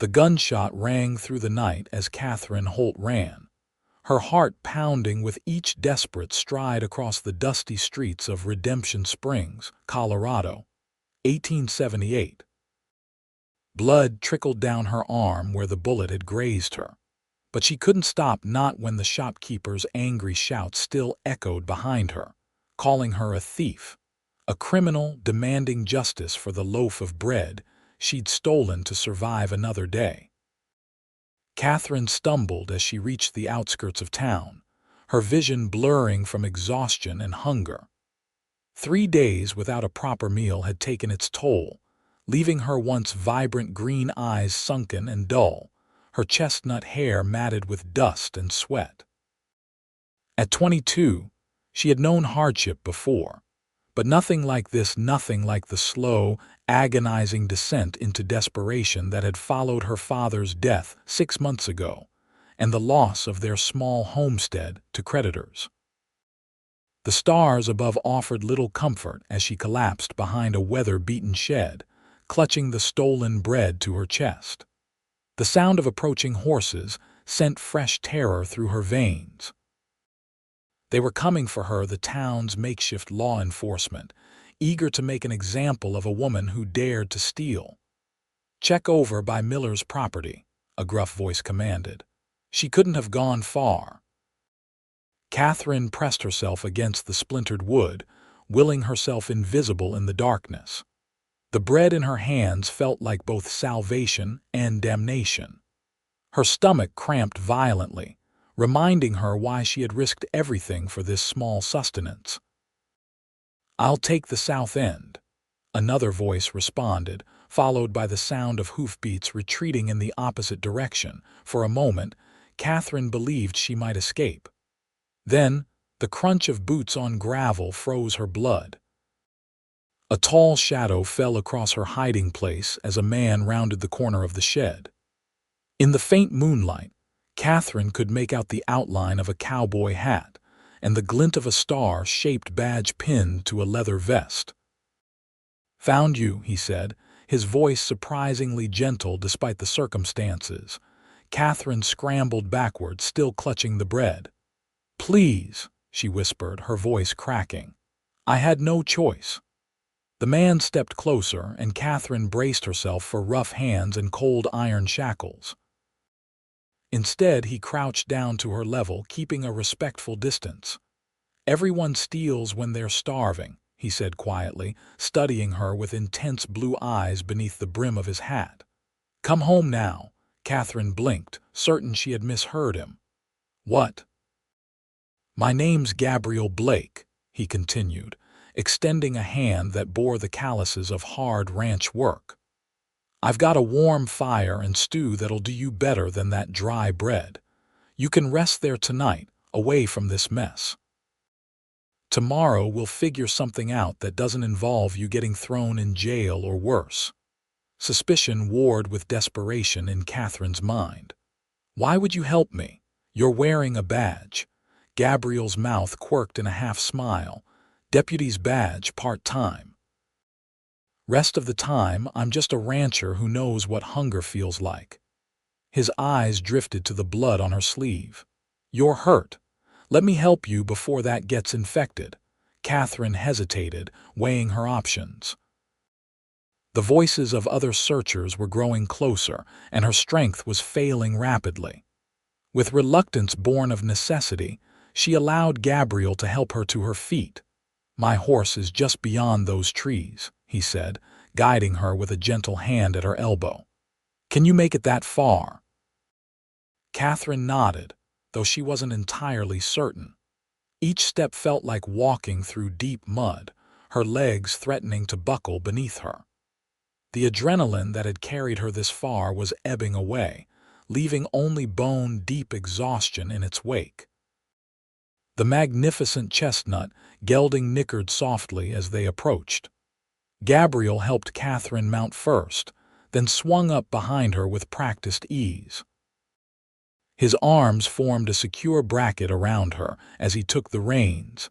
The gunshot rang through the night as Catherine Holt ran, her heart pounding with each desperate stride across the dusty streets of Redemption Springs, Colorado, 1878. Blood trickled down her arm where the bullet had grazed her, but she couldn't stop, not when the shopkeeper's angry shout still echoed behind her, calling her a thief, a criminal demanding justice for the loaf of bread she'd stolen to survive another day. Catherine stumbled as she reached the outskirts of town, her vision blurring from exhaustion and hunger. 3 days without a proper meal had taken its toll, leaving her once vibrant green eyes sunken and dull, her chestnut hair matted with dust and sweat. At 22, she had known hardship before, but nothing like this, nothing like the slow, agonizing descent into desperation that had followed her father's death 6 months ago and the loss of their small homestead to creditors. The stars above offered little comfort as she collapsed behind a weather-beaten shed, clutching the stolen bread to her chest. The sound of approaching horses sent fresh terror through her veins. They were coming for her, the town's makeshift law enforcement, eager to make an example of a woman who dared to steal. "Check over by Miller's property," a gruff voice commanded. She couldn't have gone far. Catherine pressed herself against the splintered wood, willing herself invisible in the darkness. The bread in her hands felt like both salvation and damnation. Her stomach cramped violently, reminding her why she had risked everything for this small sustenance. "I'll take the south end," another voice responded, followed by the sound of hoofbeats retreating in the opposite direction. For a moment, Catherine believed she might escape. Then, the crunch of boots on gravel froze her blood. A tall shadow fell across her hiding place as a man rounded the corner of the shed. In the faint moonlight, Catherine could make out the outline of a cowboy hat and the glint of a star-shaped badge pinned to a leather vest. "Found you," he said, his voice surprisingly gentle despite the circumstances. Catherine scrambled backward, still clutching the bread. "Please," she whispered, her voice cracking. "I had no choice." The man stepped closer, and Catherine braced herself for rough hands and cold iron shackles. Instead, he crouched down to her level, keeping a respectful distance. "Everyone steals when they're starving," he said quietly, studying her with intense blue eyes beneath the brim of his hat. "Come home now." Catherine blinked, certain she had misheard him. "What?" "My name's Gabriel Blake," he continued, extending a hand that bore the calluses of hard ranch work. "I've got a warm fire and stew that'll do you better than that dry bread. You can rest there tonight, away from this mess. Tomorrow we'll figure something out that doesn't involve you getting thrown in jail or worse." Suspicion warred with desperation in Catherine's mind. "Why would you help me? You're wearing a badge." Gabriel's mouth quirked in a half-smile. "Deputy's badge, part-time. Rest of the time, I'm just a rancher who knows what hunger feels like." His eyes drifted to the blood on her sleeve. "You're hurt. Let me help you before that gets infected." Catherine hesitated, weighing her options. The voices of other searchers were growing closer, and her strength was failing rapidly. With reluctance born of necessity, she allowed Gabriel to help her to her feet. "My horse is just beyond those trees," he said, guiding her with a gentle hand at her elbow. "Can you make it that far?" Catherine nodded, though she wasn't entirely certain. Each step felt like walking through deep mud, her legs threatening to buckle beneath her. The adrenaline that had carried her this far was ebbing away, leaving only bone-deep exhaustion in its wake. The magnificent chestnut gelding nickered softly as they approached. Gabriel helped Catherine mount first, then swung up behind her with practiced ease. His arms formed a secure bracket around her as he took the reins,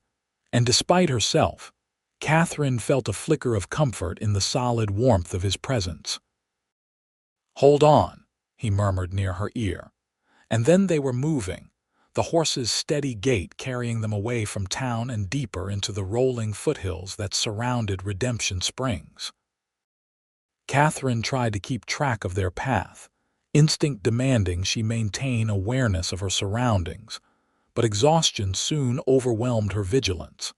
and despite herself, Catherine felt a flicker of comfort in the solid warmth of his presence. "Hold on," he murmured near her ear. And then they were moving, the horse's steady gait carrying them away from town and deeper into the rolling foothills that surrounded Redemption Springs. Catherine tried to keep track of their path, instinct demanding she maintain awareness of her surroundings, but exhaustion soon overwhelmed her vigilance.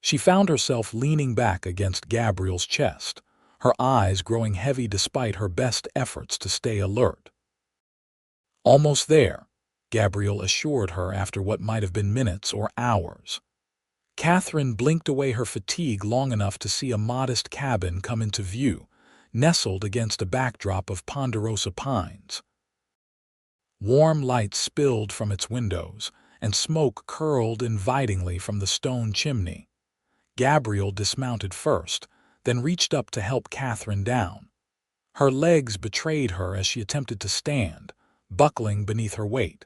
She found herself leaning back against Gabriel's chest, her eyes growing heavy despite her best efforts to stay alert. "Almost there," Gabriel assured her after what might have been minutes or hours. Catherine blinked away her fatigue long enough to see a modest cabin come into view, nestled against a backdrop of ponderosa pines. Warm light spilled from its windows, and smoke curled invitingly from the stone chimney. Gabriel dismounted first, then reached up to help Catherine down. Her legs betrayed her as she attempted to stand, buckling beneath her weight.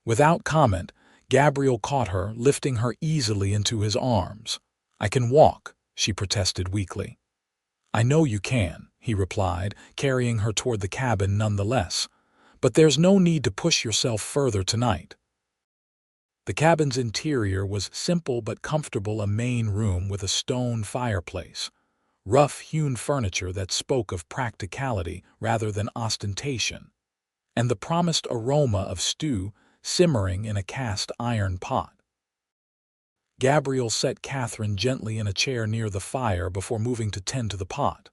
Without comment, Gabriel caught her, lifting her easily into his arms. "I can walk," she protested weakly. "I know you can," he replied, carrying her toward the cabin nonetheless. "But there's no need to push yourself further tonight." The cabin's interior was simple but comfortable, a main room with a stone fireplace, rough-hewn furniture that spoke of practicality rather than ostentation, and the promised aroma of stew simmering in a cast-iron pot. Gabriel set Catherine gently in a chair near the fire before moving to tend to the pot.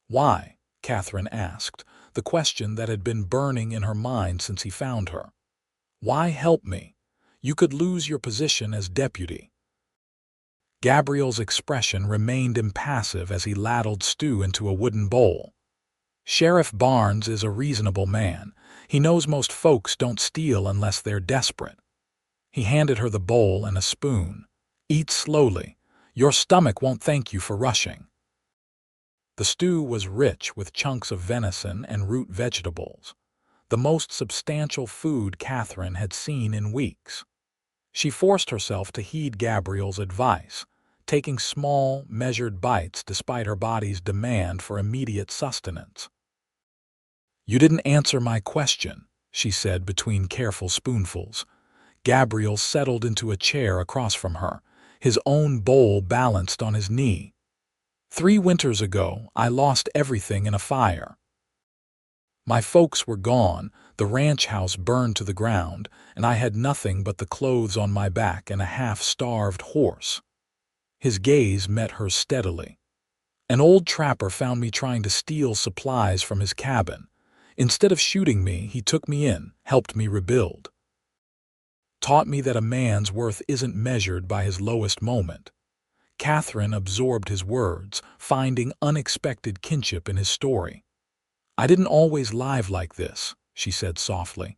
"Why?" Catherine asked, the question that had been burning in her mind since he found her. "Why help me? You could lose your position as deputy." Gabriel's expression remained impassive as he ladled stew into a wooden bowl. "Sheriff Barnes is a reasonable man. He knows most folks don't steal unless they're desperate." He handed her the bowl and a spoon. "Eat slowly. Your stomach won't thank you for rushing." The stew was rich with chunks of venison and root vegetables, the most substantial food Catherine had seen in weeks. She forced herself to heed Gabriel's advice, taking small, measured bites despite her body's demand for immediate sustenance. "You didn't answer my question," she said between careful spoonfuls. Gabriel settled into a chair across from her, his own bowl balanced on his knee. "3 winters ago, I lost everything in a fire. My folks were gone, the ranch house burned to the ground, and I had nothing but the clothes on my back and a half-starved horse." His gaze met hers steadily. "An old trapper found me trying to steal supplies from his cabin. Instead of shooting me, he took me in, helped me rebuild. Taught me that a man's worth isn't measured by his lowest moment." Catherine absorbed his words, finding unexpected kinship in his story. "I didn't always live like this," she said softly.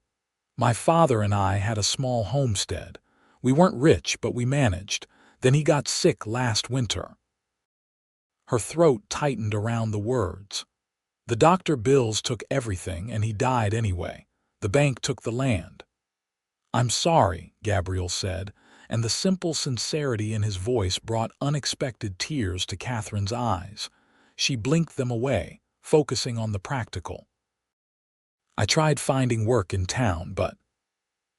"My father and I had a small homestead. We weren't rich, but we managed. Then he got sick last winter." Her throat tightened around the words. "The doctor bills took everything, and he died anyway. The bank took the land." "I'm sorry," Gabriel said, and the simple sincerity in his voice brought unexpected tears to Catherine's eyes. She blinked them away, focusing on the practical. "I tried finding work in town, but—"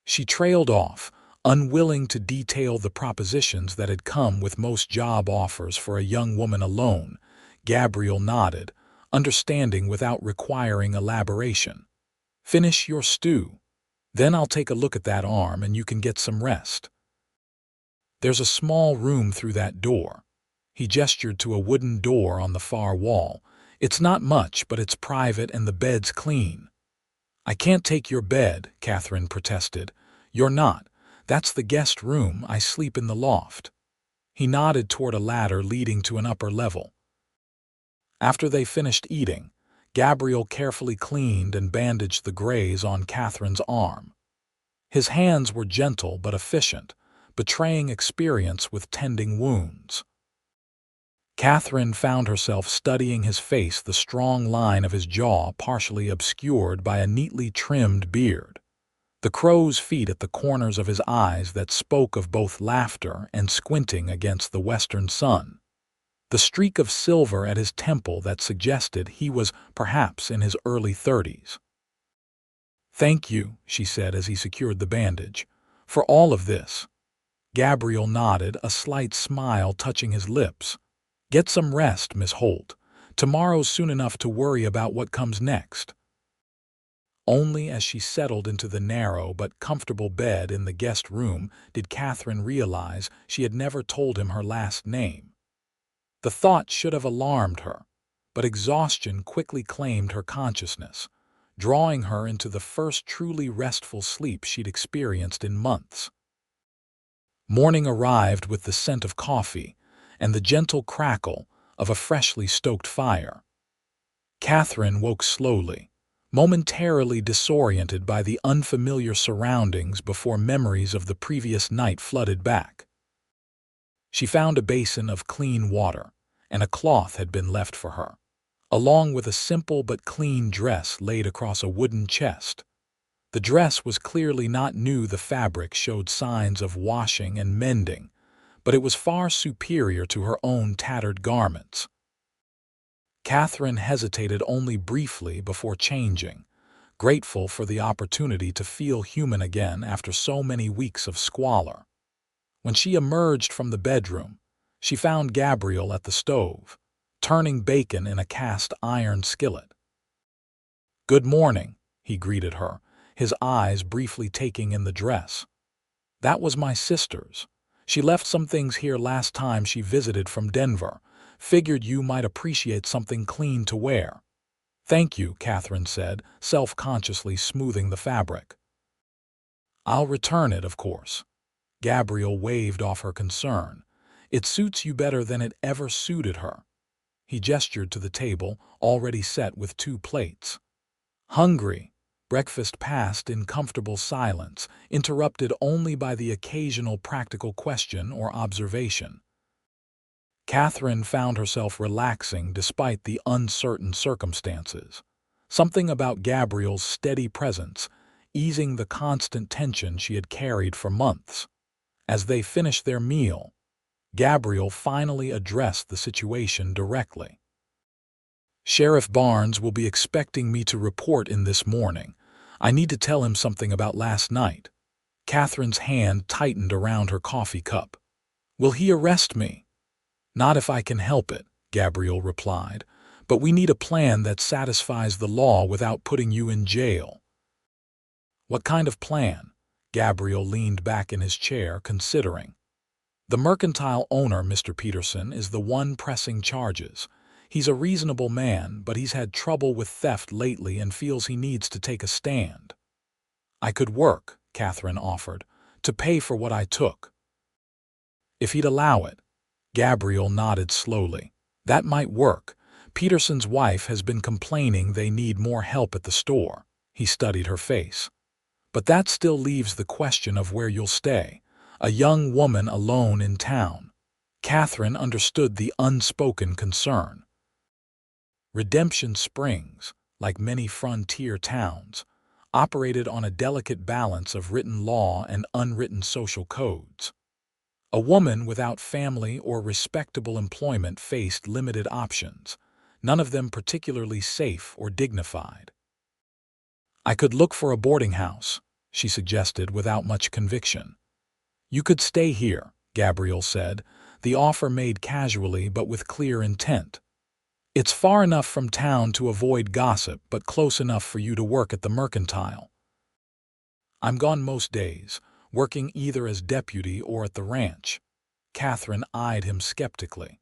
She trailed off, unwilling to detail the propositions that had come with most job offers for a young woman alone. Gabriel nodded, understanding without requiring elaboration. "Finish your stew. Then I'll take a look at that arm and you can get some rest. There's a small room through that door." He gestured to a wooden door on the far wall. "It's not much, but it's private and the bed's clean." "I can't take your bed," Catherine protested. "You're not. That's the guest room. I sleep in the loft." He nodded toward a ladder leading to an upper level. After they finished eating, Gabriel carefully cleaned and bandaged the graze on Catherine's arm. His hands were gentle but efficient, betraying experience with tending wounds. Catherine found herself studying his face, the strong line of his jaw partially obscured by a neatly trimmed beard, the crow's feet at the corners of his eyes that spoke of both laughter and squinting against the western sun. the streak of silver at his temple that suggested he was perhaps in his early 30s. "Thank you," she said as he secured the bandage, "for all of this." Gabriel nodded, a slight smile touching his lips. "Get some rest, Miss Holt. Tomorrow's soon enough to worry about what comes next." Only as she settled into the narrow but comfortable bed in the guest room did Catherine realize she had never told him her last name. The thought should have alarmed her, but exhaustion quickly claimed her consciousness, drawing her into the first truly restful sleep she'd experienced in months. Morning arrived with the scent of coffee and the gentle crackle of a freshly stoked fire. Catherine woke slowly, momentarily disoriented by the unfamiliar surroundings before memories of the previous night flooded back. She found a basin of clean water, and a cloth had been left for her, along with a simple but clean dress laid across a wooden chest. The dress was clearly not new. The fabric showed signs of washing and mending, but it was far superior to her own tattered garments. Catherine hesitated only briefly before changing, grateful for the opportunity to feel human again after so many weeks of squalor. When she emerged from the bedroom, she found Gabriel at the stove, turning bacon in a cast-iron skillet. "Good morning," he greeted her, his eyes briefly taking in the dress. "That was my sister's. She left some things here last time she visited from Denver. Figured you might appreciate something clean to wear." "Thank you," Catherine said, self-consciously smoothing the fabric. "I'll return it, of course." Gabriel waved off her concern. "It suits you better than it ever suited her." He gestured to the table, already set with 2 plates. "Hungry?" Breakfast passed in comfortable silence, interrupted only by the occasional practical question or observation. Catherine found herself relaxing despite the uncertain circumstances. Something about Gabriel's steady presence, easing the constant tension she had carried for months. As they finished their meal, Gabriel finally addressed the situation directly. "Sheriff Barnes will be expecting me to report in this morning. I need to tell him something about last night." Catherine's hand tightened around her coffee cup. "Will he arrest me?" "Not if I can help it," Gabriel replied, "but we need a plan that satisfies the law without putting you in jail." "What kind of plan?" Gabriel leaned back in his chair, considering. "The mercantile owner, Mr. Peterson, is the one pressing charges. He's a reasonable man, but he's had trouble with theft lately and feels he needs to take a stand." "I could work," Catherine offered, "to pay for what I took." "If he'd allow it." Gabriel nodded slowly. "That might work. Peterson's wife has been complaining they need more help at the store." He studied her face. "But that still leaves the question of where you'll stay. A young woman alone in town." Catherine understood the unspoken concern. Redemption Springs, like many frontier towns, operated on a delicate balance of written law and unwritten social codes. A woman without family or respectable employment faced limited options, none of them particularly safe or dignified. "I could look for a boarding house," she suggested without much conviction. "You could stay here," Gabriel said, the offer made casually but with clear intent. "It's far enough from town to avoid gossip, but close enough for you to work at the mercantile." "I'm gone most days, working either as deputy or at the ranch." Catherine eyed him skeptically.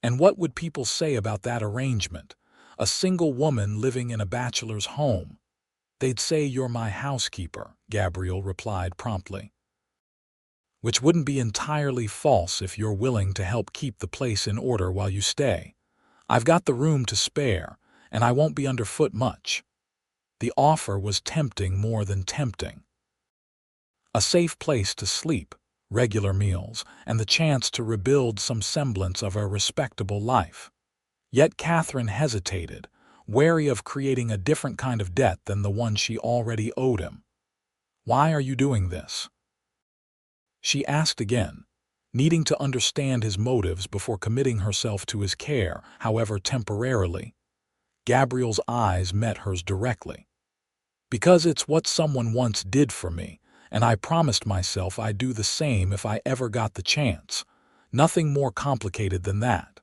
"And what would people say about that arrangement? A single woman living in a bachelor's home." "They'd say you're my housekeeper," Gabriel replied promptly. "Which wouldn't be entirely false if you're willing to help keep the place in order while you stay. I've got the room to spare, and I won't be underfoot much." The offer was tempting more than tempting. A safe place to sleep, regular meals, and the chance to rebuild some semblance of a respectable life. Yet Catherine hesitated, wary of creating a different kind of debt than the one she already owed him. "Why are you doing this?" she asked again, needing to understand his motives before committing herself to his care, however temporarily. Gabriel's eyes met hers directly. "Because it's what someone once did for me, and I promised myself I'd do the same if I ever got the chance. Nothing more complicated than that."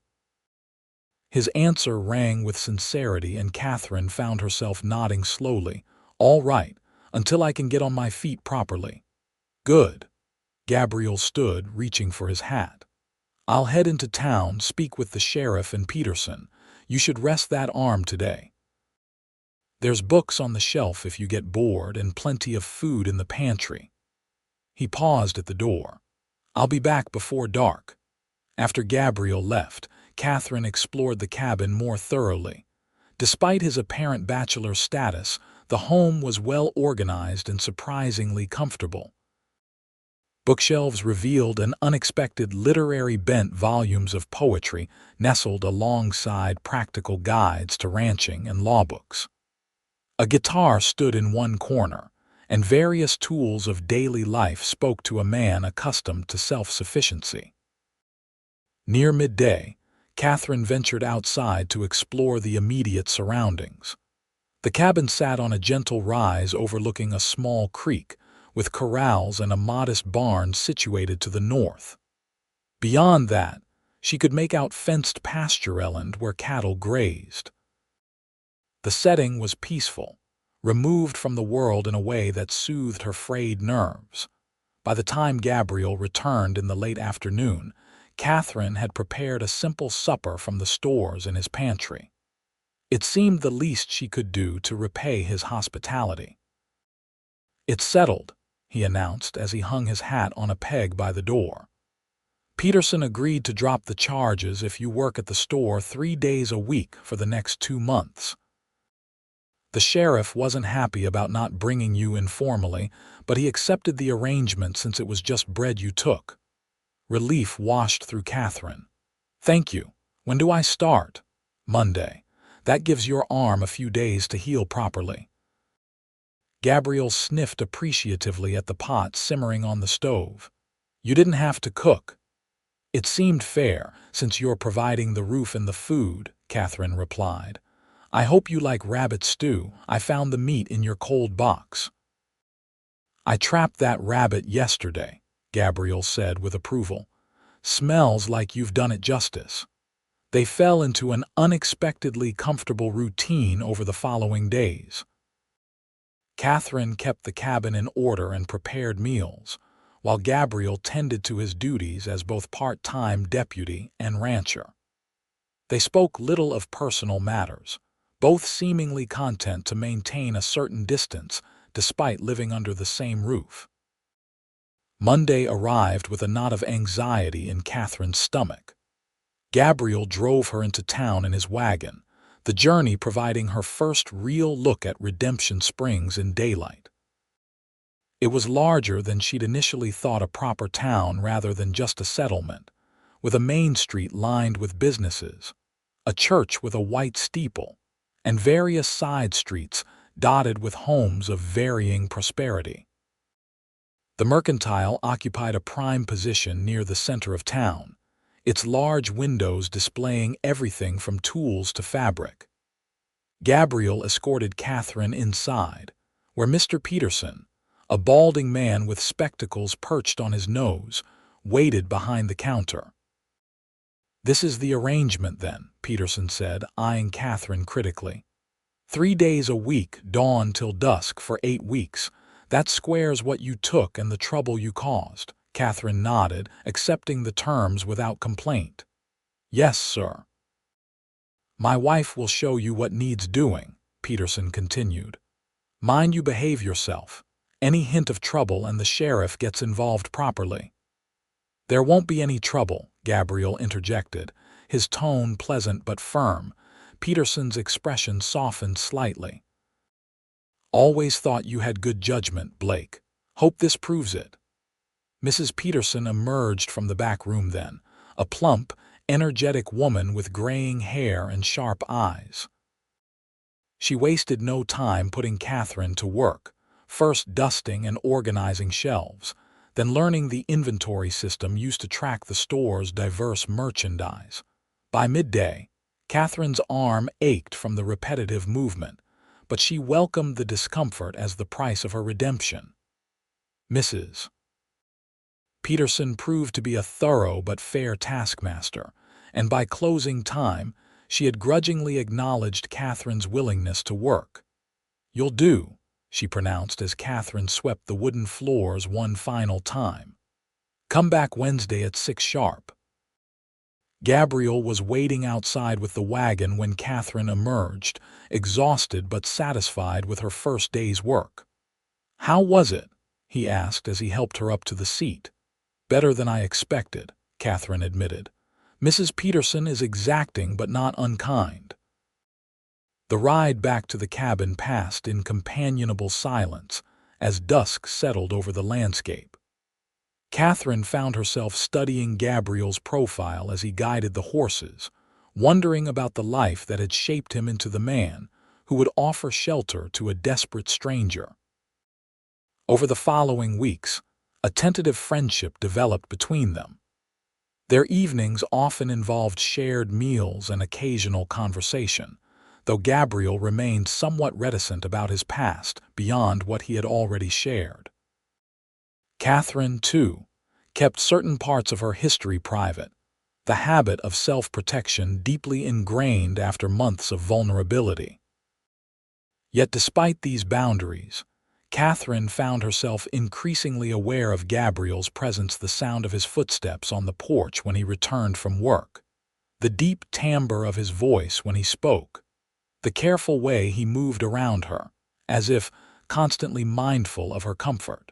His answer rang with sincerity, and Catherine found herself nodding slowly. "All right, until I can get on my feet properly." "Good." Gabriel stood, reaching for his hat. "I'll head into town, speak with the sheriff and Peterson. You should rest that arm today. There's books on the shelf if you get bored, and plenty of food in the pantry." He paused at the door. "I'll be back before dark." After Gabriel left, Catherine explored the cabin more thoroughly. Despite his apparent bachelor status, the home was well organized and surprisingly comfortable. Bookshelves revealed an unexpected literary bent, volumes of poetry nestled alongside practical guides to ranching and law books. A guitar stood in one corner, and various tools of daily life spoke to a man accustomed to self-sufficiency. Near midday, Catherine ventured outside to explore the immediate surroundings. The cabin sat on a gentle rise overlooking a small creek, with corrals and a modest barn situated to the north. Beyond that, she could make out fenced pastureland where cattle grazed. The setting was peaceful, removed from the world in a way that soothed her frayed nerves. By the time Gabriel returned in the late afternoon, Catherine had prepared a simple supper from the stores in his pantry. It seemed the least she could do to repay his hospitality. "It's settled," he announced as he hung his hat on a peg by the door. "Peterson agreed to drop the charges if you work at the store 3 days a week for the next 2 months. The sheriff wasn't happy about not bringing you in formally, but he accepted the arrangement since it was just bread you took." Relief washed through Catherine. "Thank you. When do I start?" "Monday. That gives your arm a few days to heal properly." Gabriel sniffed appreciatively at the pot simmering on the stove. "You didn't have to cook." "It seemed fair, since you're providing the roof and the food," Catherine replied. "I hope you like rabbit stew. I found the meat in your cold box." "I trapped that rabbit yesterday," Gabriel said with approval. "Smells like you've done it justice." They fell into an unexpectedly comfortable routine over the following days. Catherine kept the cabin in order and prepared meals, while Gabriel tended to his duties as both part-time deputy and rancher. They spoke little of personal matters, both seemingly content to maintain a certain distance despite living under the same roof. Monday arrived with a knot of anxiety in Catherine's stomach. Gabriel drove her into town in his wagon, the journey providing her first real look at Redemption Springs in daylight. It was larger than she'd initially thought, a proper town rather than just a settlement, with a main street lined with businesses, a church with a white steeple, and various side streets dotted with homes of varying prosperity. The Mercantile occupied a prime position near the center of town, its large windows displaying everything from tools to fabric. Gabriel escorted Catherine inside, where Mr. Peterson, a balding man with spectacles perched on his nose, waited behind the counter. "This is the arrangement, then," Peterson said, eyeing Catherine critically. 3 days a week, dawn till dusk for 8 weeks. That squares what you took and the trouble you caused." Catherine nodded, accepting the terms without complaint. "Yes, sir." "My wife will show you what needs doing," Peterson continued. "Mind you behave yourself. Any hint of trouble and the sheriff gets involved properly." "There won't be any trouble," Gabriel interjected, his tone pleasant but firm. Peterson's expression softened slightly. "Always thought you had good judgment, Blake. Hope this proves it." Mrs. Peterson emerged from the back room then, a plump, energetic woman with graying hair and sharp eyes. She wasted no time putting Catherine to work, first dusting and organizing shelves, then learning the inventory system used to track the store's diverse merchandise. By midday, Catherine's arm ached from the repetitive movement, but she welcomed the discomfort as the price of her redemption. Mrs. Peterson proved to be a thorough but fair taskmaster, and by closing time, she had grudgingly acknowledged Catherine's willingness to work. "You'll do," she pronounced as Catherine swept the wooden floors one final time. "Come back Wednesday at 6 sharp." Gabriel was waiting outside with the wagon when Catherine emerged, exhausted but satisfied with her first day's work. "How was it?" he asked as he helped her up to the seat. "Better than I expected," Catherine admitted. "Mrs. Peterson is exacting but not unkind." The ride back to the cabin passed in companionable silence as dusk settled over the landscape. Catherine found herself studying Gabriel's profile as he guided the horses, wondering about the life that had shaped him into the man who would offer shelter to a desperate stranger. Over the following weeks, a tentative friendship developed between them. Their evenings often involved shared meals and occasional conversation, though Gabriel remained somewhat reticent about his past beyond what he had already shared. Catherine, too, kept certain parts of her history private, the habit of self-protection deeply ingrained after months of vulnerability. Yet despite these boundaries, Catherine found herself increasingly aware of Gabriel's presence, the sound of his footsteps on the porch when he returned from work, the deep timbre of his voice when he spoke, the careful way he moved around her, as if constantly mindful of her comfort.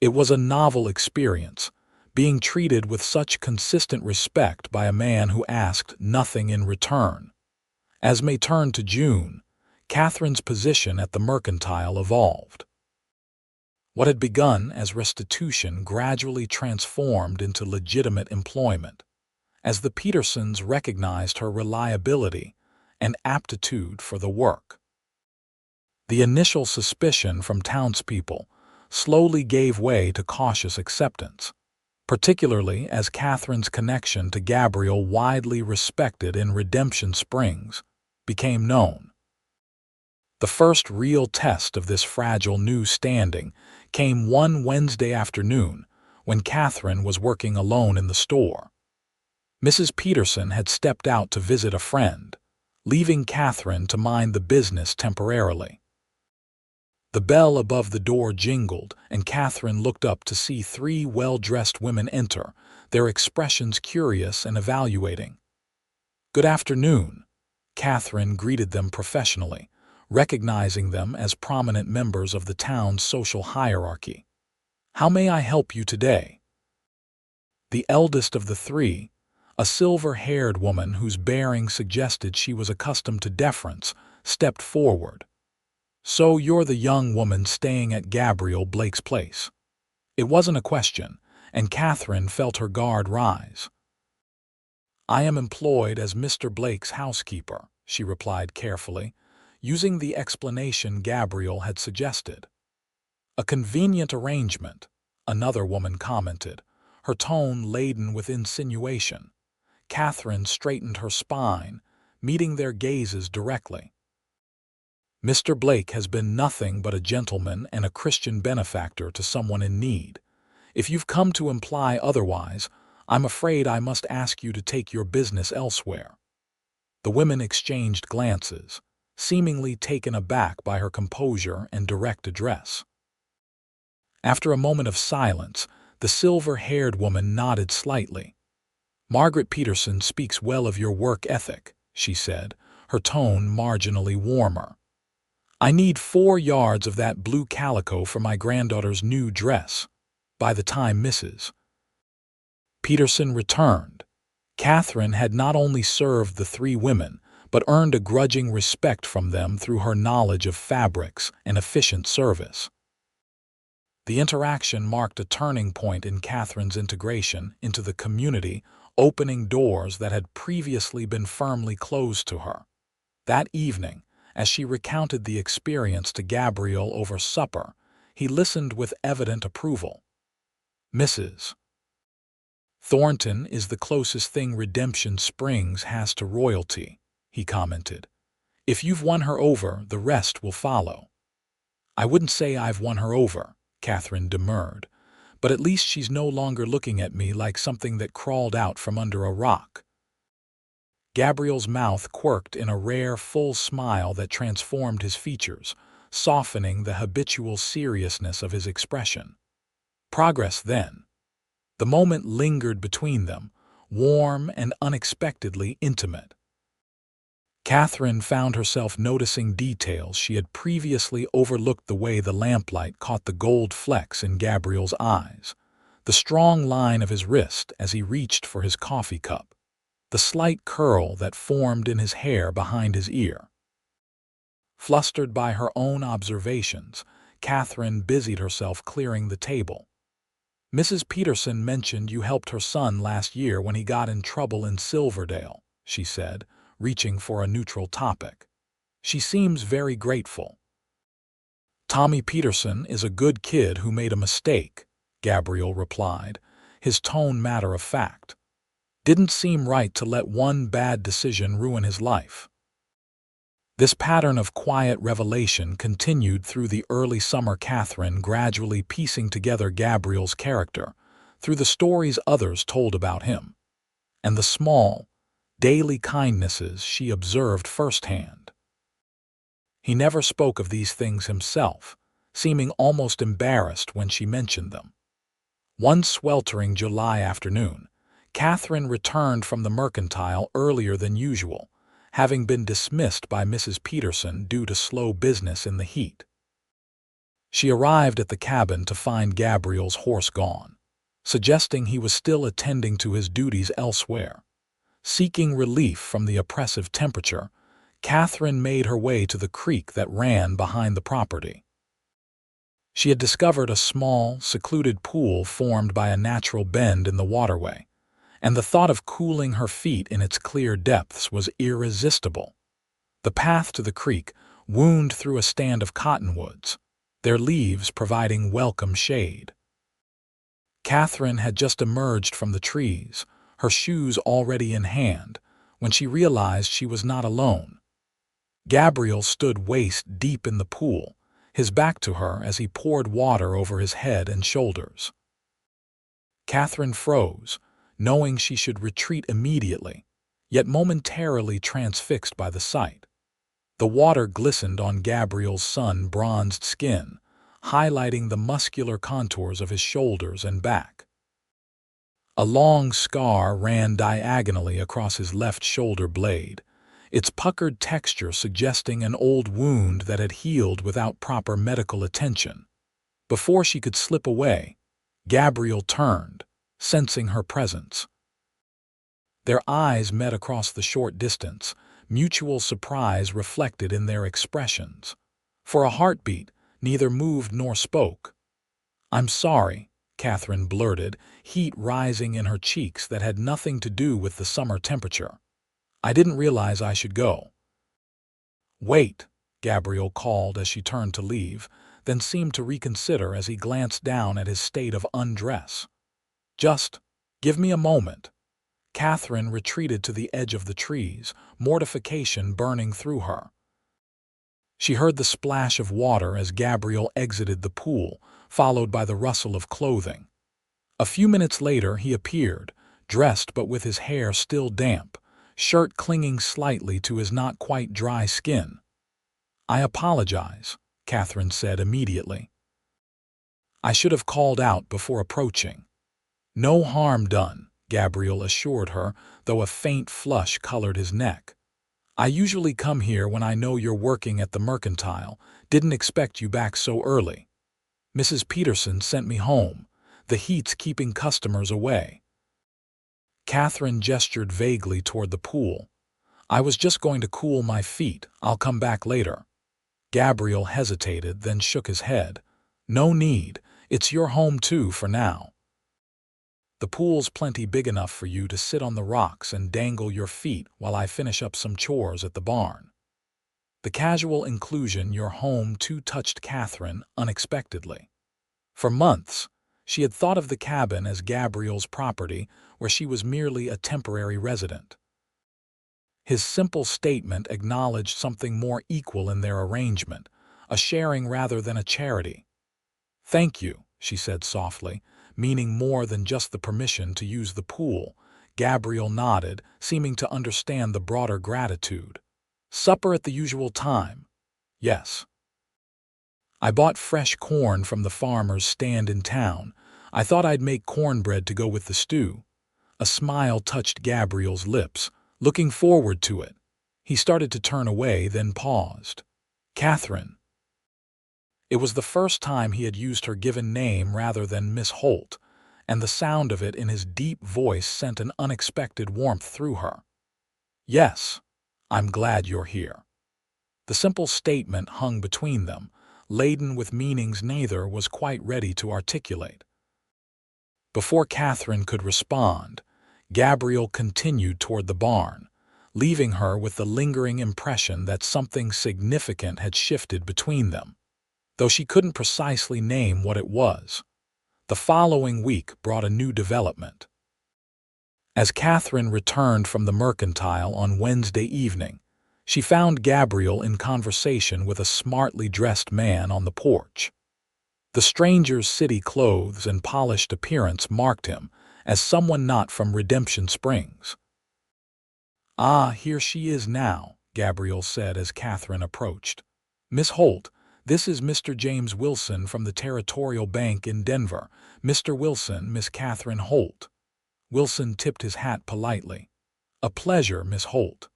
It was a novel experience, being treated with such consistent respect by a man who asked nothing in return. As May turned to June, Catherine's position at the mercantile evolved. What had begun as restitution gradually transformed into legitimate employment, as the Petersons recognized her reliability and aptitude for the work. The initial suspicion from townspeople slowly gave way to cautious acceptance, particularly as Catherine's connection to Gabriel, widely respected in Redemption Springs, became known. The first real test of this fragile new standing came one Wednesday afternoon when Catherine was working alone in the store. Mrs. Peterson had stepped out to visit a friend, leaving Catherine to mind the business temporarily. The bell above the door jingled, and Catherine looked up to see 3 well-dressed women enter, their expressions curious and evaluating. "Good afternoon," Catherine greeted them professionally, recognizing them as prominent members of the town's social hierarchy. "How may I help you today?" The eldest of the 3, a silver-haired woman whose bearing suggested she was accustomed to deference, stepped forward. "So you're the young woman staying at Gabriel Blake's place?" It wasn't a question, and Catherine felt her guard rise. "I am employed as Mr. Blake's housekeeper," she replied carefully, using the explanation Gabriel had suggested. "A convenient arrangement," another woman commented, her tone laden with insinuation. Catherine straightened her spine, meeting their gazes directly. "Mr. Blake has been nothing but a gentleman and a Christian benefactor to someone in need. If you've come to imply otherwise, I'm afraid I must ask you to take your business elsewhere." The women exchanged glances, seemingly taken aback by her composure and direct address. After a moment of silence, the silver-haired woman nodded slightly. "Margaret Peterson speaks well of your work ethic," she said, her tone marginally warmer. "I need 4 yards of that blue calico for my granddaughter's new dress. By the time Mrs. Peterson returned, Catherine had not only served the 3 women, but earned a grudging respect from them through her knowledge of fabrics and efficient service. The interaction marked a turning point in Catherine's integration into the community, opening doors that had previously been firmly closed to her. That evening, as she recounted the experience to Gabriel over supper, he listened with evident approval. Mrs. Thornton is the closest thing Redemption Springs has to royalty, he commented. If you've won her over, the rest will follow. I wouldn't say I've won her over, Catherine demurred, but at least she's no longer looking at me like something that crawled out from under a rock. Gabriel's mouth quirked in a rare, full smile that transformed his features, softening the habitual seriousness of his expression. Progress then. The moment lingered between them, warm and unexpectedly intimate. Catherine found herself noticing details she had previously overlooked: the way the lamplight caught the gold flecks in Gabriel's eyes, the strong line of his wrist as he reached for his coffee cup, the slight curl that formed in his hair behind his ear. Flustered by her own observations, Catherine busied herself clearing the table. Mrs. Peterson mentioned you helped her son last year when he got in trouble in Silverdale, she said, reaching for a neutral topic. She seems very grateful. Tommy Peterson is a good kid who made a mistake, Gabriel replied, his tone matter of fact. Didn't seem right to let one bad decision ruin his life. This pattern of quiet revelation continued through the early summer, Catherine gradually piecing together Gabriel's character through the stories others told about him, and the small, daily kindnesses she observed firsthand. He never spoke of these things himself, seeming almost embarrassed when she mentioned them. One sweltering July afternoon, Catherine returned from the mercantile earlier than usual, having been dismissed by Mrs. Peterson due to slow business in the heat. She arrived at the cabin to find Gabriel's horse gone, suggesting he was still attending to his duties elsewhere. Seeking relief from the oppressive temperature, Catherine made her way to the creek that ran behind the property. She had discovered a small, secluded pool formed by a natural bend in the waterway, and the thought of cooling her feet in its clear depths was irresistible. The path to the creek wound through a stand of cottonwoods, their leaves providing welcome shade. Catherine had just emerged from the trees, her shoes already in hand, when she realized she was not alone. Gabriel stood waist deep in the pool, his back to her as he poured water over his head and shoulders. Catherine froze, knowing she should retreat immediately, yet momentarily transfixed by the sight. The water glistened on Gabriel's sun-bronzed skin, highlighting the muscular contours of his shoulders and back. A long scar ran diagonally across his left shoulder blade, its puckered texture suggesting an old wound that had healed without proper medical attention. Before she could slip away, Gabriel turned, sensing her presence. Their eyes met across the short distance, mutual surprise reflected in their expressions. For a heartbeat, neither moved nor spoke. "I'm sorry," Catherine blurted, heat rising in her cheeks that had nothing to do with the summer temperature. "I didn't realize I should go." "Wait," Gabriel called as she turned to leave, then seemed to reconsider as he glanced down at his state of undress. "Just give me a moment." Catherine retreated to the edge of the trees, mortification burning through her. She heard the splash of water as Gabriel exited the pool, followed by the rustle of clothing. A few minutes later he appeared, dressed but with his hair still damp, shirt clinging slightly to his not quite dry skin. "I apologize," Catherine said immediately. "I should have called out before approaching." "No harm done," Gabriel assured her, though a faint flush colored his neck. "I usually come here when I know you're working at the mercantile. Didn't expect you back so early. Mrs. Peterson sent me home. The heat's keeping customers away." Catherine gestured vaguely toward the pool. "I was just going to cool my feet. I'll come back later." Gabriel hesitated, then shook his head. "No need. It's your home too for now. The pool's plenty big enough for you to sit on the rocks and dangle your feet while I finish up some chores at the barn." The casual inclusion "your home too" touched Catherine unexpectedly. For months, She had thought of the cabin as Gabriel's property, where she was merely a temporary resident. His simple statement acknowledged something more equal in their arrangement, a sharing rather than a charity. "Thank you," she said softly, meaning more than just the permission to use the pool. Gabriel nodded, seeming to understand the broader gratitude. "Supper at the usual time?" "Yes." "I bought fresh corn from the farmer's stand in town. I thought I'd make cornbread to go with the stew." A smile touched Gabriel's lips. "Looking forward to it." He started to turn away, then paused. "Catherine." It was the first time he had used her given name rather than Miss Holt, and the sound of it in his deep voice sent an unexpected warmth through her. "Yes, I'm glad you're here." The simple statement hung between them, laden with meanings neither was quite ready to articulate. Before Catherine could respond, Gabriel continued toward the barn, leaving her with the lingering impression that something significant had shifted between them, though she couldn't precisely name what it was. The following week brought a new development. As Catherine returned from the mercantile on Wednesday evening, she found Gabriel in conversation with a smartly dressed man on the porch. The stranger's city clothes and polished appearance marked him as someone not from Redemption Springs. "Ah, here she is now," Gabriel said as Catherine approached. "Miss Holt, this is Mr. James Wilson from the Territorial Bank in Denver. Mr. Wilson, Miss Catherine Holt." Wilson tipped his hat politely. "A pleasure, Miss Holt.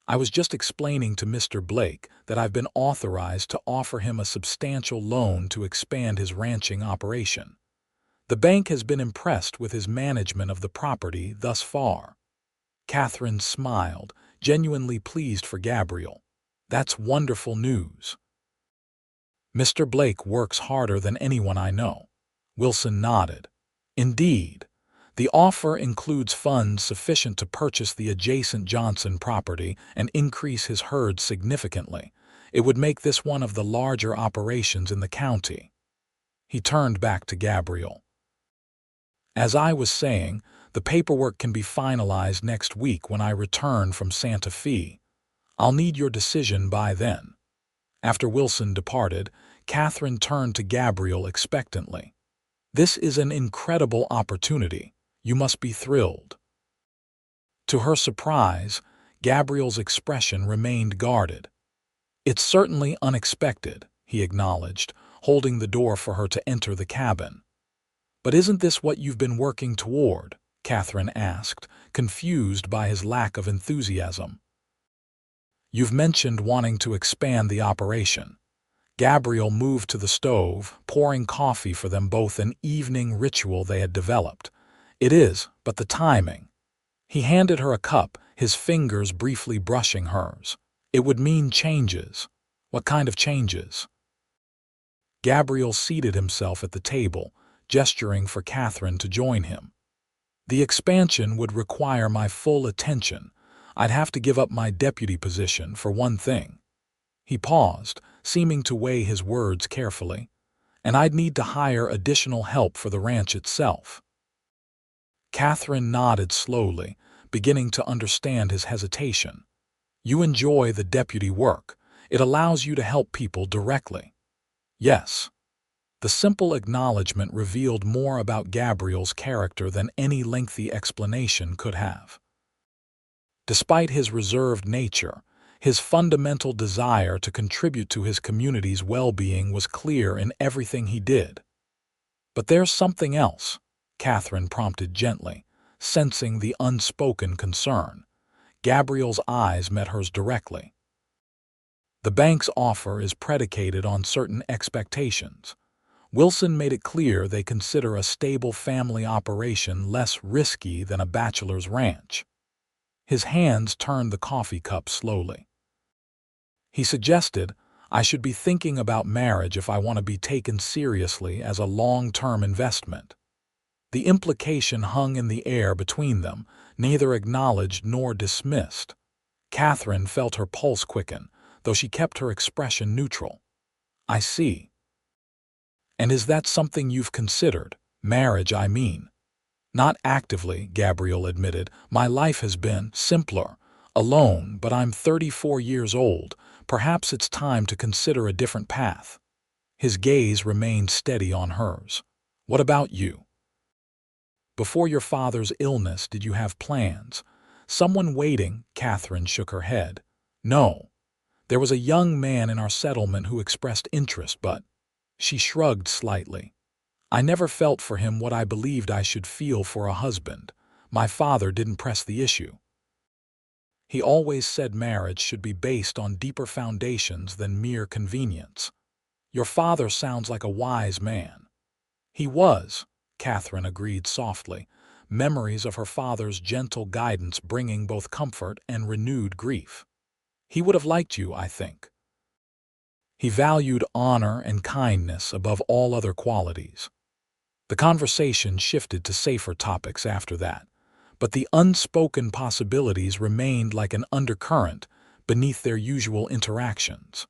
I was just explaining to Mr. Blake that I've been authorized to offer him a substantial loan to expand his ranching operation. The bank has been impressed with his management of the property thus far." Catherine smiled, genuinely pleased for Gabriel. "That's wonderful news." "Mr. Blake works harder than anyone I know." Wilson nodded. "Indeed. The offer includes funds sufficient to purchase the adjacent Johnson property and increase his herd significantly. It would make this one of the larger operations in the county." He turned back to Gabriel. "As I was saying, the paperwork can be finalized next week when I return from Santa Fe. I'll need your decision by then." After Wilson departed, Catherine turned to Gabriel expectantly. "This is an incredible opportunity. You must be thrilled." To her surprise, Gabriel's expression remained guarded. "It's certainly unexpected," he acknowledged, holding the door for her to enter the cabin. "But isn't this what you've been working toward?" Catherine asked, confused by his lack of enthusiasm. "You've mentioned wanting to expand the operation." Gabriel moved to the stove, pouring coffee for them both, an evening ritual they had developed. "It is, but the timing." He handed her a cup, his fingers briefly brushing hers. "It would mean changes." "What kind of changes?" Gabriel seated himself at the table, gesturing for Catherine to join him. "The expansion would require my full attention. I'd have to give up my deputy position, for one thing." He paused, seeming to weigh his words carefully. "And I'd need to hire additional help for the ranch itself." Catherine nodded slowly, beginning to understand his hesitation. "You enjoy the deputy work. It allows you to help people directly." "Yes." The simple acknowledgement revealed more about Gabriel's character than any lengthy explanation could have. Despite his reserved nature, his fundamental desire to contribute to his community's well-being was clear in everything he did. "But there's something else," Catherine prompted gently, sensing the unspoken concern. Gabriel's eyes met hers directly. "The bank's offer is predicated on certain expectations. Wilson made it clear they consider a stable family operation less risky than a bachelor's ranch." His hands turned the coffee cup slowly. "He suggested I should be thinking about marriage if I want to be taken seriously as a long-term investment." The implication hung in the air between them, neither acknowledged nor dismissed. Catherine felt her pulse quicken, though she kept her expression neutral. "I see." And is that something you've considered? Marriage, I mean. Not actively, Gabriel admitted. My life has been simpler, alone, but I'm 34 years old. Perhaps it's time to consider a different path. His gaze remained steady on hers. What about you? Before your father's illness, did you have plans? Someone waiting? Catherine shook her head. No. There was a young man in our settlement who expressed interest, but she shrugged slightly. I never felt for him what I believed I should feel for a husband. My father didn't press the issue. He always said marriage should be based on deeper foundations than mere convenience. Your father sounds like a wise man. He was, Catherine agreed softly, memories of her father's gentle guidance bringing both comfort and renewed grief. He would have liked you, I think. He valued honor and kindness above all other qualities. The conversation shifted to safer topics after that, but the unspoken possibilities remained like an undercurrent beneath their usual interactions.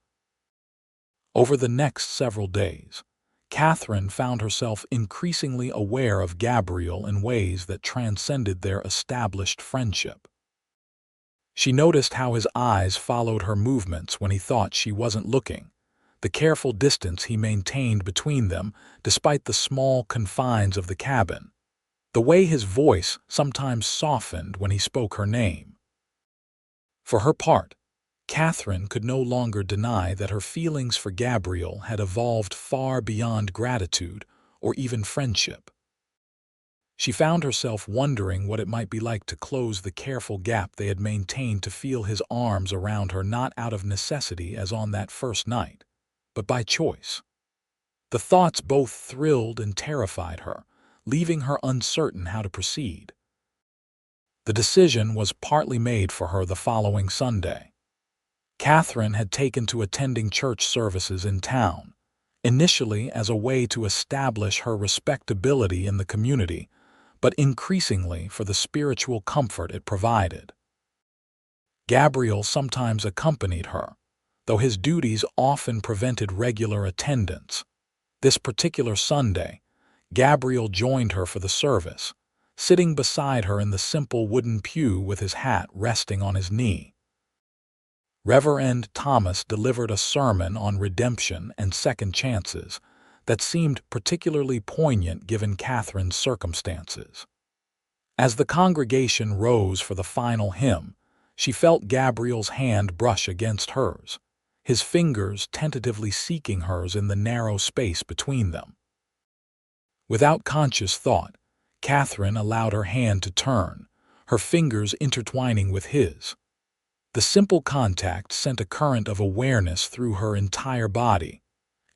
Over the next several days, Catherine found herself increasingly aware of Gabriel in ways that transcended their established friendship. She noticed how his eyes followed her movements when he thought she wasn't looking, the careful distance he maintained between them despite the small confines of the cabin, the way his voice sometimes softened when he spoke her name. For her part, Catherine could no longer deny that her feelings for Gabriel had evolved far beyond gratitude or even friendship. She found herself wondering what it might be like to close the careful gap they had maintained to feel his arms around her not out of necessity as on that first night, but by choice. The thoughts both thrilled and terrified her, leaving her uncertain how to proceed. The decision was partly made for her the following Sunday. Catherine had taken to attending church services in town, initially as a way to establish her respectability in the community, but increasingly for the spiritual comfort it provided. Gabriel sometimes accompanied her, though his duties often prevented regular attendance. This particular Sunday, Gabriel joined her for the service, sitting beside her in the simple wooden pew with his hat resting on his knee. Reverend Thomas delivered a sermon on redemption and second chances that seemed particularly poignant given Catherine's circumstances. As the congregation rose for the final hymn, she felt Gabriel's hand brush against hers, his fingers tentatively seeking hers in the narrow space between them. Without conscious thought, Catherine allowed her hand to turn, her fingers intertwining with his. The simple contact sent a current of awareness through her entire body,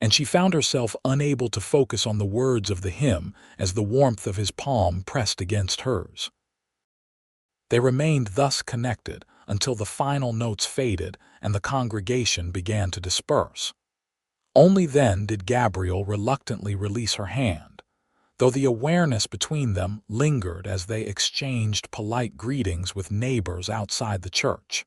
and she found herself unable to focus on the words of the hymn as the warmth of his palm pressed against hers. They remained thus connected until the final notes faded and the congregation began to disperse. Only then did Gabriel reluctantly release her hand, though the awareness between them lingered as they exchanged polite greetings with neighbors outside the church.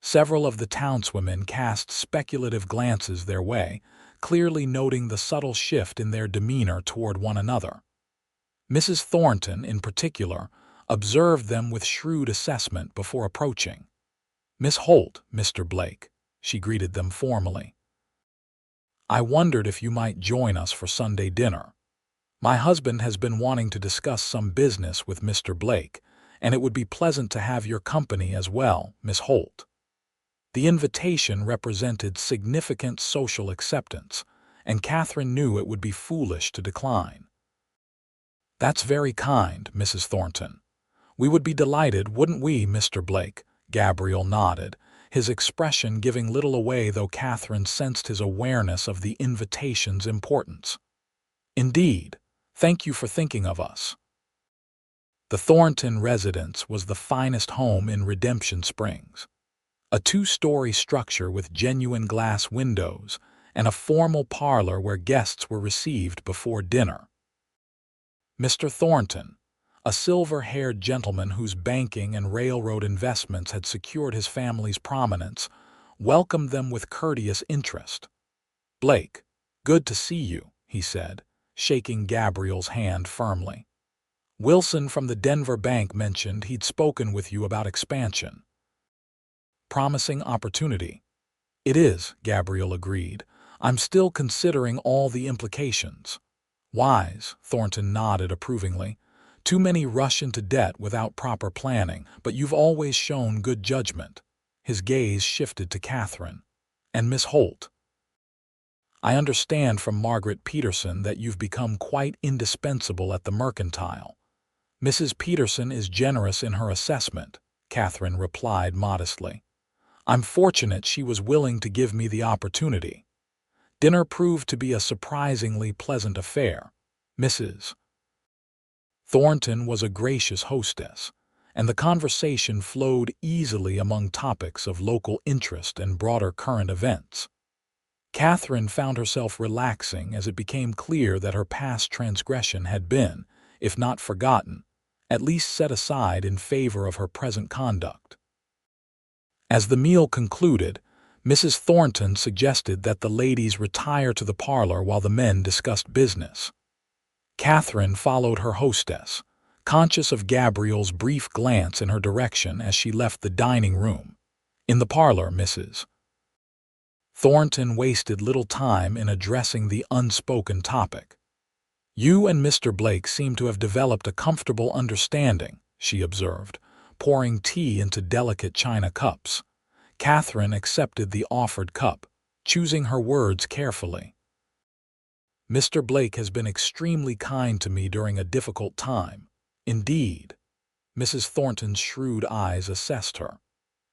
Several of the townswomen cast speculative glances their way, clearly noting the subtle shift in their demeanor toward one another. Mrs. Thornton, in particular, observed them with shrewd assessment before approaching. "Miss Holt, Mr. Blake," she greeted them formally. "I wondered if you might join us for Sunday dinner. My husband has been wanting to discuss some business with Mr. Blake, and it would be pleasant to have your company as well, Miss Holt." The invitation represented significant social acceptance, and Catherine knew it would be foolish to decline. "That's very kind, Mrs. Thornton. We would be delighted, wouldn't we, Mr. Blake?" Gabriel nodded, his expression giving little away though Catherine sensed his awareness of the invitation's importance. "Indeed, thank you for thinking of us." The Thornton residence was the finest home in Redemption Springs. A two-story structure with genuine glass windows and a formal parlor where guests were received before dinner. Mr. Thornton, a silver-haired gentleman whose banking and railroad investments had secured his family's prominence, welcomed them with courteous interest. "Blake, "Good to see you," he said, shaking Gabriel's hand firmly. "Wilson from the Denver bank mentioned he'd spoken with you about expansion. Promising opportunity." "It is," Gabriel agreed. "I'm still considering all the implications." "Wise," Thornton nodded approvingly. "Too many rush into debt without proper planning, but you've always shown good judgment." His gaze shifted to Catherine. "And Miss Holt. I understand from Margaret Peterson that you've become quite indispensable at the Mercantile." "Mrs. Peterson is generous in her assessment," Catherine replied modestly. "I'm fortunate she was willing to give me the opportunity." Dinner proved to be a surprisingly pleasant affair. Mrs. Thornton was a gracious hostess, and the conversation flowed easily among topics of local interest and broader current events. Catherine found herself relaxing as it became clear that her past transgression had been, if not forgotten, at least set aside in favor of her present conduct. As the meal concluded, Mrs. Thornton suggested that the ladies retire to the parlor while the men discussed business. Catherine followed her hostess, conscious of Gabriel's brief glance in her direction as she left the dining room. In the parlor, Mrs. Thornton wasted little time in addressing the unspoken topic. "You and Mr. Blake seem to have developed a comfortable understanding," she observed, pouring tea into delicate china cups. Catherine accepted the offered cup, choosing her words carefully. "Mr. Blake has been extremely kind to me during a difficult time." "Indeed." Mrs. Thornton's shrewd eyes assessed her.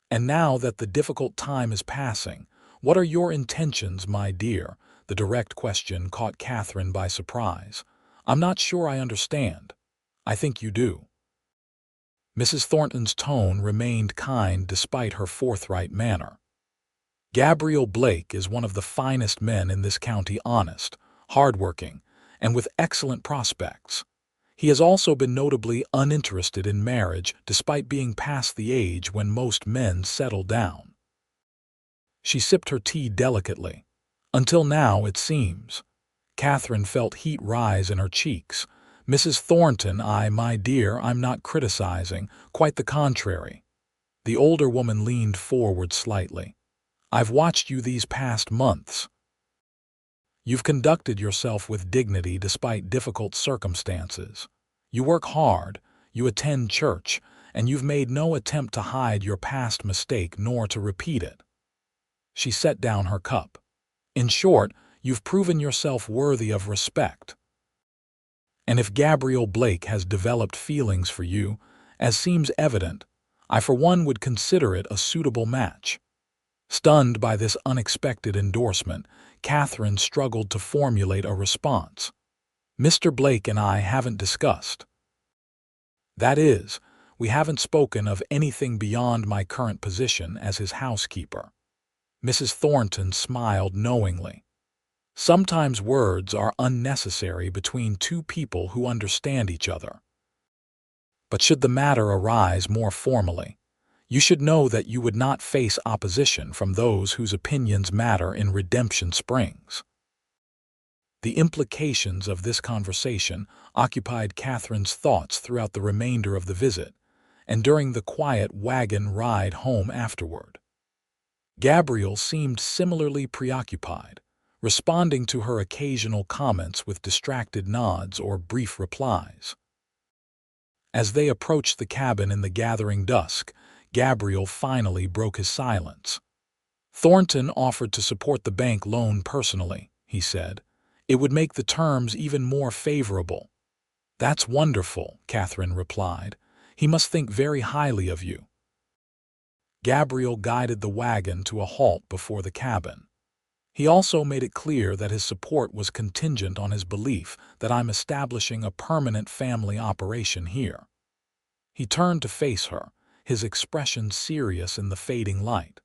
"And now that the difficult time is passing, what are your intentions, my dear?" The direct question caught Catherine by surprise. "I'm not sure I understand." "I think you do." Mrs. Thornton's tone remained kind despite her forthright manner. "Gabriel Blake is one of the finest men in this county, honest, hardworking, and with excellent prospects. He has also been notably uninterested in marriage despite being past the age when most men settle down." She sipped her tea delicately. "Until now, it seems." Catherine felt heat rise in her cheeks. "Mrs. Thornton, my dear, I'm not criticizing, quite the contrary." The older woman leaned forward slightly. "I've watched you these past months. You've conducted yourself with dignity despite difficult circumstances. You work hard, you attend church, and you've made no attempt to hide your past mistake nor to repeat it." She set down her cup. "In short, you've proven yourself worthy of respect. And if Gabriel Blake has developed feelings for you, as seems evident, I for one would consider it a suitable match." Stunned by this unexpected endorsement, Catherine struggled to formulate a response. "Mr. Blake and I haven't discussed. That is, we haven't spoken of anything beyond my current position as his housekeeper." Mrs. Thornton smiled knowingly. "Sometimes words are unnecessary between two people who understand each other. But should the matter arise more formally, you should know that you would not face opposition from those whose opinions matter in Redemption Springs." The implications of this conversation occupied Catherine's thoughts throughout the remainder of the visit, and during the quiet wagon ride home afterward. Gabriel seemed similarly preoccupied, responding to her occasional comments with distracted nods or brief replies. As they approached the cabin in the gathering dusk, Gabriel finally broke his silence. "Thornton offered to support the bank loan personally," he said. "It would make the terms even more favorable." "That's wonderful," Catherine replied. "He must think very highly of you." Gabriel guided the wagon to a halt before the cabin. He also made it clear that his support was contingent on his belief that I'm establishing a permanent family operation here. He turned to face her, his expression serious in the fading light.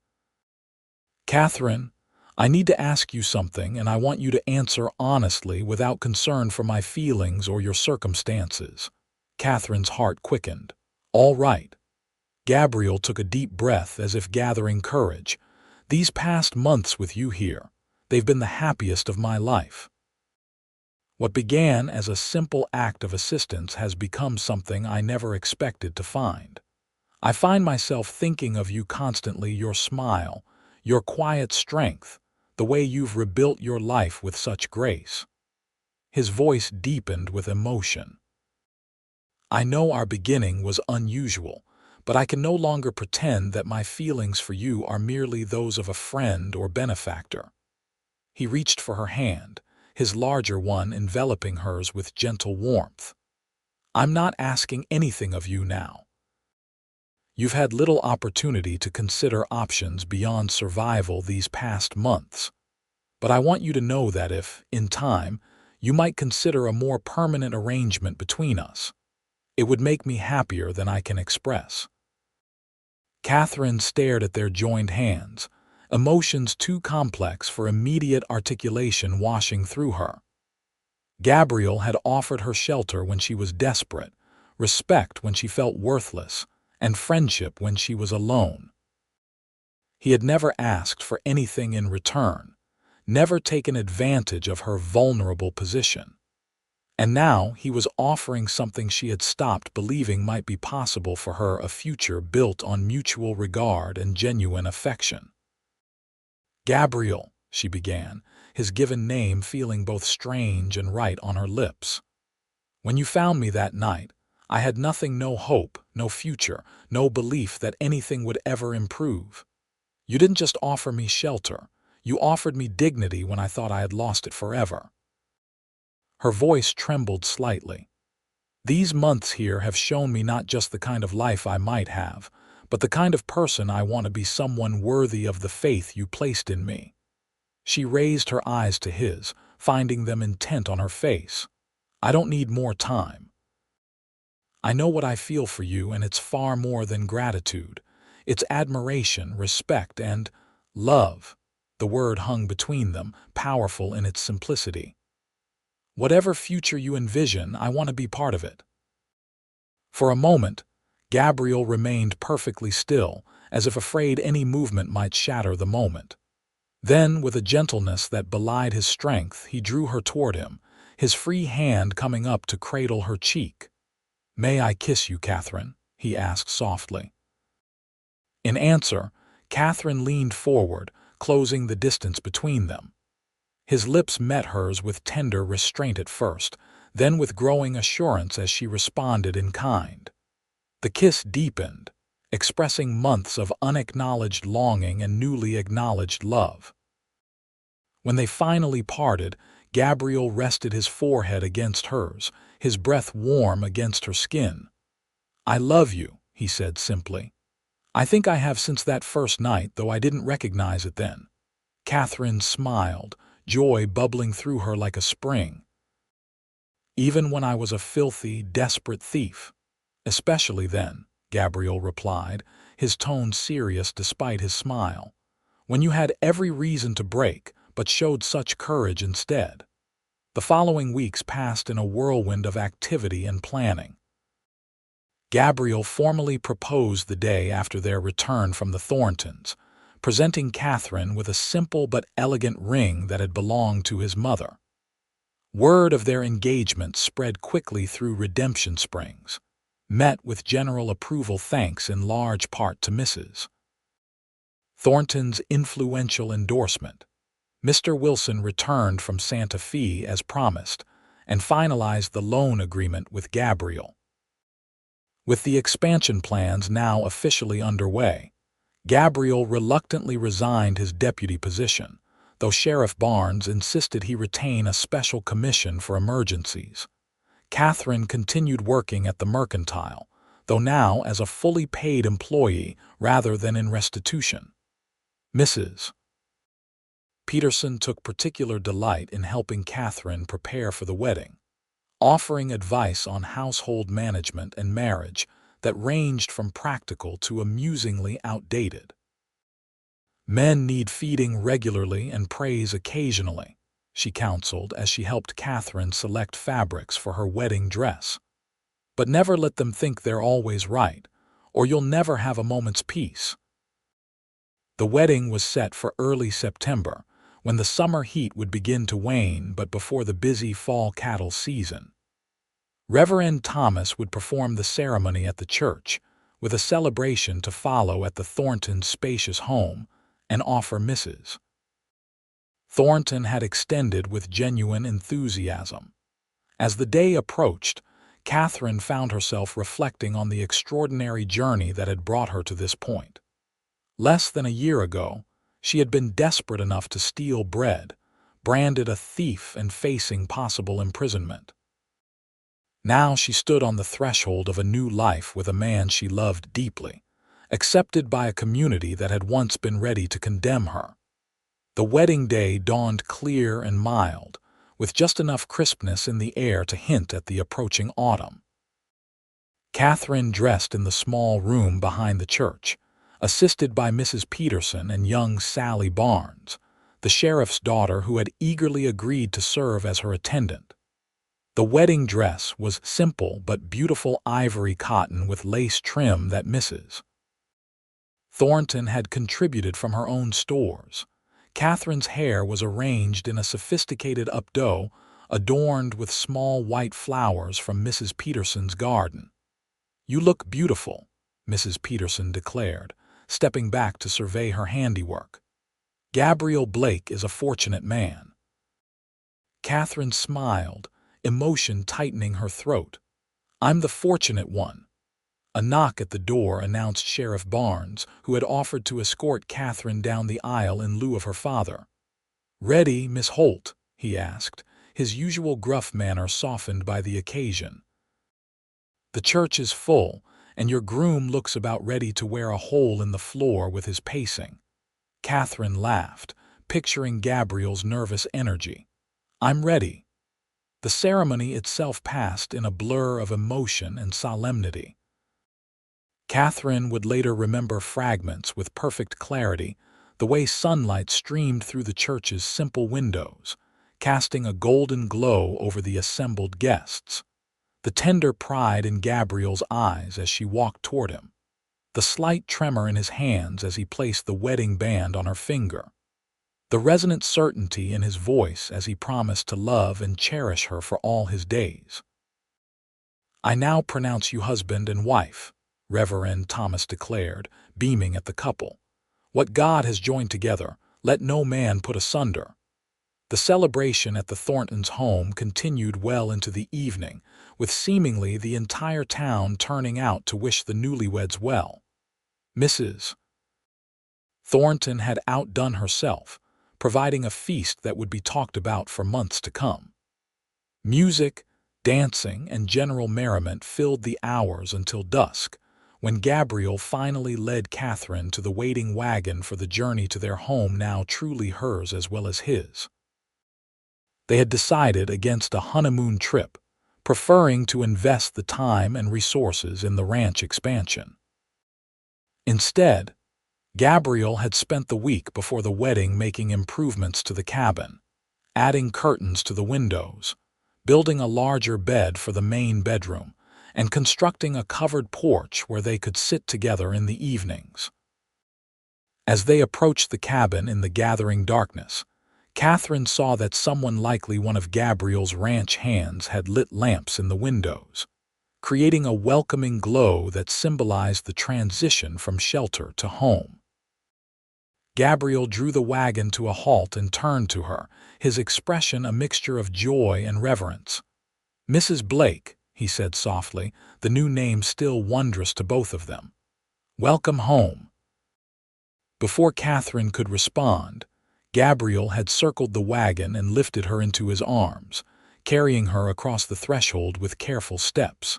"Catherine, I need to ask you something, and I want you to answer honestly without concern for my feelings or your circumstances." Catherine's heart quickened. "All right." Gabriel took a deep breath as if gathering courage. "These past months with you here, They've been the happiest of my life. What began as a simple act of assistance has become something I never expected to find. I find myself thinking of you constantly, your smile, your quiet strength, the way you've rebuilt your life with such grace." His voice deepened with emotion. "I know our beginning was unusual, but I can no longer pretend that my feelings for you are merely those of a friend or benefactor." He reached for her hand, his larger one enveloping hers with gentle warmth. "I'm not asking anything of you now. You've had little opportunity to consider options beyond survival these past months. But I want you to know that if, in time, you might consider a more permanent arrangement between us, it would make me happier than I can express." Catherine stared at their joined hands, emotions too complex for immediate articulation washing through her. Gabriel had offered her shelter when she was desperate, respect when she felt worthless, and friendship when she was alone. He had never asked for anything in return, never taken advantage of her vulnerable position. And now he was offering something she had stopped believing might be possible for her, a future built on mutual regard and genuine affection. "Gabriel," she began, his given name feeling both strange and right on her lips. "When you found me that night, I had nothing, no hope, no future, no belief that anything would ever improve. You didn't just offer me shelter, you offered me dignity when I thought I had lost it forever." Her voice trembled slightly. "These months here have shown me not just the kind of life I might have, but the kind of person I want to be, someone worthy of the faith you placed in me." She raised her eyes to his, finding them intent on her face. "I don't need more time. I know what I feel for you, and it's far more than gratitude. It's admiration, respect, and love." The word hung between them, powerful in its simplicity. "Whatever future you envision, I want to be part of it." For a moment, Gabriel remained perfectly still, as if afraid any movement might shatter the moment. Then, with a gentleness that belied his strength, he drew her toward him, his free hand coming up to cradle her cheek. "May I kiss you, Catherine?" he asked softly. In answer, Catherine leaned forward, closing the distance between them. His lips met hers with tender restraint at first, then with growing assurance as she responded in kind. The kiss deepened, expressing months of unacknowledged longing and newly acknowledged love. When they finally parted, Gabriel rested his forehead against hers, his breath warm against her skin. "I love you," he said simply. "I think I have since that first night, though I didn't recognize it then." Catherine smiled, joy bubbling through her like a spring. "Even when I was a filthy, desperate thief." "Especially then," Gabriel replied, his tone serious despite his smile. "When you had every reason to break, but showed such courage instead." The following weeks passed in a whirlwind of activity and planning. Gabriel formally proposed the day after their return from the Thorntons, presenting Catherine with a simple but elegant ring that had belonged to his mother. Word of their engagement spread quickly through Redemption Springs, met with general approval thanks in large part to Mrs. Thornton's influential endorsement. Mr. Wilson returned from Santa Fe as promised and finalized the loan agreement with Gabriel. With the expansion plans now officially underway, Gabriel reluctantly resigned his deputy position, though Sheriff Barnes insisted he retain a special commission for emergencies. Catherine continued working at the Mercantile, though now as a fully paid employee rather than in restitution. Mrs. Peterson took particular delight in helping Catherine prepare for the wedding, offering advice on household management and marriage that ranged from practical to amusingly outdated. "Men need feeding regularly and praise occasionally," she counseled as she helped Catherine select fabrics for her wedding dress. "But never let them think they're always right, or you'll never have a moment's peace." The wedding was set for early September, when the summer heat would begin to wane but before the busy fall cattle season. Reverend Thomas would perform the ceremony at the church, with a celebration to follow at the Thorntons' spacious home, and offer Mrs. Thornton had extended with genuine enthusiasm. As the day approached, Catherine found herself reflecting on the extraordinary journey that had brought her to this point. Less than a year ago, she had been desperate enough to steal bread, branded a thief and facing possible imprisonment. Now she stood on the threshold of a new life with a man she loved deeply, accepted by a community that had once been ready to condemn her. The wedding day dawned clear and mild, with just enough crispness in the air to hint at the approaching autumn. Catherine dressed in the small room behind the church, assisted by Mrs. Peterson and young Sally Barnes, the sheriff's daughter who had eagerly agreed to serve as her attendant. The wedding dress was simple but beautiful ivory cotton with lace trim that Mrs. Thornton had contributed from her own stores. Catherine's hair was arranged in a sophisticated updo, adorned with small white flowers from Mrs. Peterson's garden. "You look beautiful," Mrs. Peterson declared, stepping back to survey her handiwork. "Gabriel Blake is a fortunate man." Catherine smiled, emotion tightening her throat. "I'm the fortunate one." A knock at the door announced Sheriff Barnes, who had offered to escort Catherine down the aisle in lieu of her father. "Ready, Miss Holt?" he asked, his usual gruff manner softened by the occasion. "The church is full, and your groom looks about ready to wear a hole in the floor with his pacing." Catherine laughed, picturing Gabriel's nervous energy. "I'm ready." The ceremony itself passed in a blur of emotion and solemnity. Catherine would later remember fragments with perfect clarity, the way sunlight streamed through the church's simple windows, casting a golden glow over the assembled guests. The tender pride in Gabriel's eyes as she walked toward him. The slight tremor in his hands as he placed the wedding band on her finger. The resonant certainty in his voice as he promised to love and cherish her for all his days. "I now pronounce you husband and wife," Reverend Thomas declared, beaming at the couple. "What God has joined together, let no man put asunder." The celebration at the Thorntons' home continued well into the evening, with seemingly the entire town turning out to wish the newlyweds well. Mrs. Thornton had outdone herself, providing a feast that would be talked about for months to come. Music, dancing, and general merriment filled the hours until dusk, when Gabriel finally led Catherine to the waiting wagon for the journey to their home, now truly hers as well as his. They had decided against a honeymoon trip, preferring to invest the time and resources in the ranch expansion. Instead, Gabriel had spent the week before the wedding making improvements to the cabin, adding curtains to the windows, building a larger bed for the main bedroom, and constructing a covered porch where they could sit together in the evenings. As they approached the cabin in the gathering darkness, Catherine saw that someone, likely one of Gabriel's ranch hands, had lit lamps in the windows, creating a welcoming glow that symbolized the transition from shelter to home. Gabriel drew the wagon to a halt and turned to her, his expression a mixture of joy and reverence. "Mrs. Blake," he said softly, the new name still wondrous to both of them. "Welcome home." Before Catherine could respond, Gabriel had circled the wagon and lifted her into his arms, carrying her across the threshold with careful steps.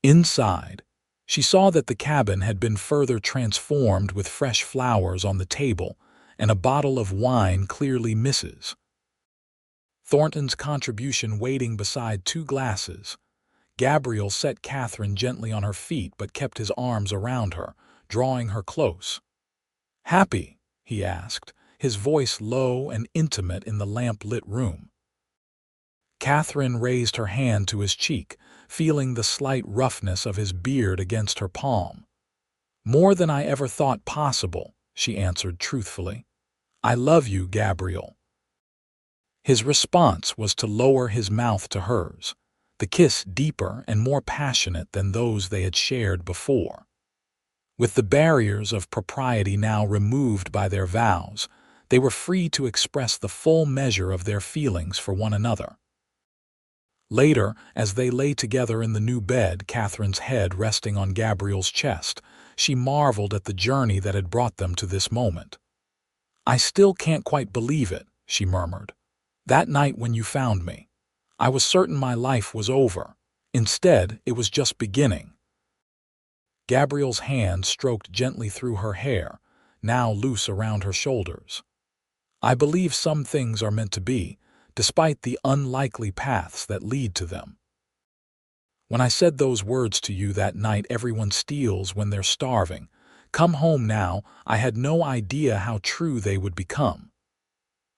Inside, she saw that the cabin had been further transformed, with fresh flowers on the table and a bottle of wine, clearly Mrs. Thornton's contribution, waiting beside 2 glasses. Gabriel set Catherine gently on her feet but kept his arms around her, drawing her close. "Happy?" he asked, his voice low and intimate in the lamp-lit room. Catherine raised her hand to his cheek, feeling the slight roughness of his beard against her palm. "More than I ever thought possible," she answered truthfully. I love you, Gabriel." His response was to lower his mouth to hers, the kiss deeper and more passionate than those they had shared before. With the barriers of propriety now removed by their vows, they were free to express the full measure of their feelings for one another. Later, as they lay together in the new bed, Catherine's head resting on Gabriel's chest, she marveled at the journey that had brought them to this moment. "I still can't quite believe it," she murmured. "That night when you found me, I was certain my life was over. Instead, it was just beginning." Gabriel's hand stroked gently through her hair, now loose around her shoulders. "I believe some things are meant to be, despite the unlikely paths that lead to them. When I said those words to you that night, 'Everyone steals when they're starving. Come home now,' I had no idea how true they would become."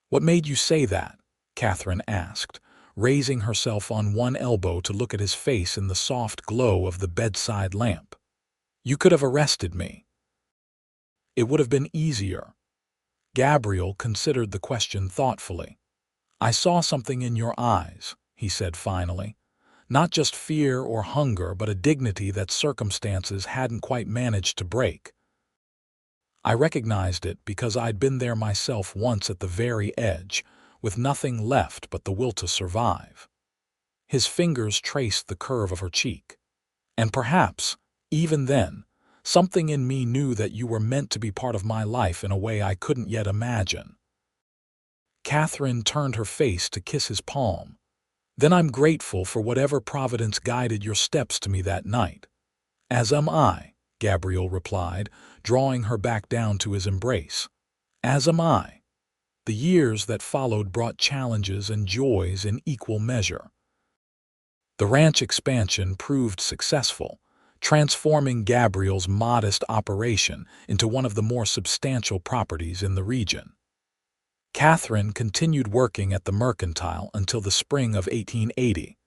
"What made you say that?" Catherine asked, raising herself on one elbow to look at his face in the soft glow of the bedside lamp. "You could have arrested me. It would have been easier." Gabriel considered the question thoughtfully. "I saw something in your eyes," he said finally. "Not just fear or hunger, but a dignity that circumstances hadn't quite managed to break. I recognized it because I'd been there myself once at the very edge, with nothing left but the will to survive." His fingers traced the curve of her cheek. "And perhaps, even then, something in me knew that you were meant to be part of my life in a way I couldn't yet imagine." Catherine turned her face to kiss his palm. "Then I'm grateful for whatever providence guided your steps to me that night." "As am I," Gabriel replied, drawing her back down to his embrace. "As am I." The years that followed brought challenges and joys in equal measure. The ranch expansion proved successful, transforming Gabriel's modest operation into one of the more substantial properties in the region. Catherine continued working at the mercantile until the spring of 1880,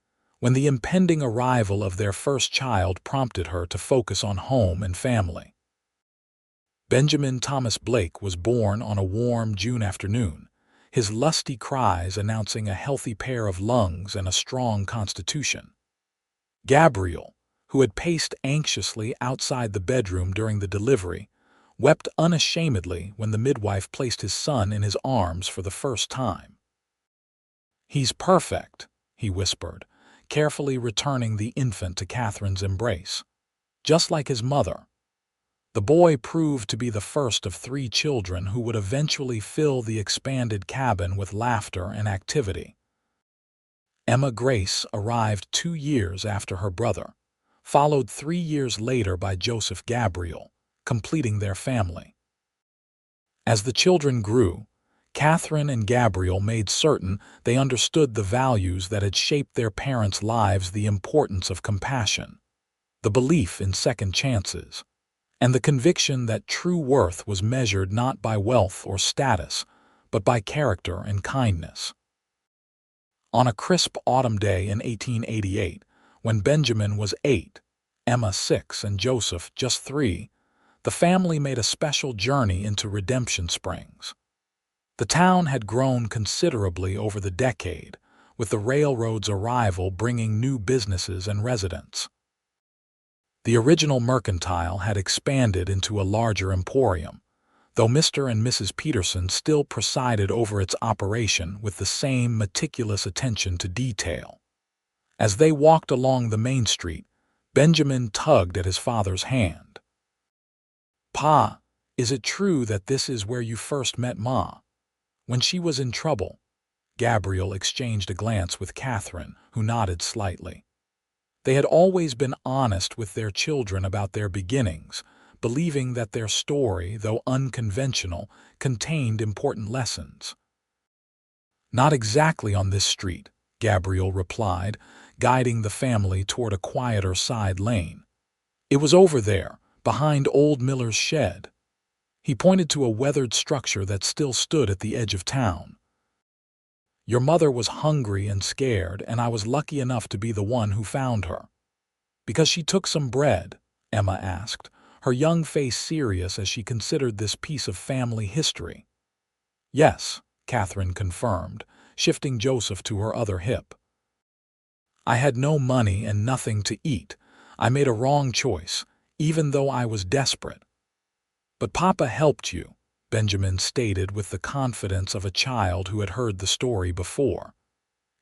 when the impending arrival of their first child prompted her to focus on home and family. Benjamin Thomas Blake was born on a warm June afternoon, his lusty cries announcing a healthy pair of lungs and a strong constitution. Gabriel, who had paced anxiously outside the bedroom during the delivery, wept unashamedly when the midwife placed his son in his arms for the first time. "He's perfect," he whispered, carefully returning the infant to Catherine's embrace. "Just like his mother." The boy proved to be the first of 3 children who would eventually fill the expanded cabin with laughter and activity. Emma Grace arrived 2 years after her brother, followed 3 years later by Joseph Gabriel, completing their family. As the children grew, Catherine and Gabriel made certain they understood the values that had shaped their parents' lives: the importance of compassion, the belief in second chances, and the conviction that true worth was measured not by wealth or status, but by character and kindness. On a crisp autumn day in 1888, when Benjamin was 8, Emma 6, and Joseph just 3, the family made a special journey into Redemption Springs. The town had grown considerably over the decade, with the railroad's arrival bringing new businesses and residents. The original mercantile had expanded into a larger emporium, though Mr. and Mrs. Peterson still presided over its operation with the same meticulous attention to detail. As they walked along the main street, Benjamin tugged at his father's hand. "Pa, is it true that this is where you first met Ma? When she was in trouble?" Gabriel exchanged a glance with Catherine, who nodded slightly. They had always been honest with their children about their beginnings, believing that their story, though unconventional, contained important lessons. "Not exactly on this street," Gabriel replied, guiding the family toward a quieter side lane. "It was over there, behind old Miller's shed." He pointed to a weathered structure that still stood at the edge of town. "Your mother was hungry and scared, and I was lucky enough to be the one who found her." "Because she took some bread?" Emma asked, her young face serious as she considered this piece of family history. Yes, Catherine confirmed, shifting Joseph to her other hip. I had no money and nothing to eat. I made a wrong choice, even though I was desperate. But Papa helped you, Benjamin stated with the confidence of a child who had heard the story before.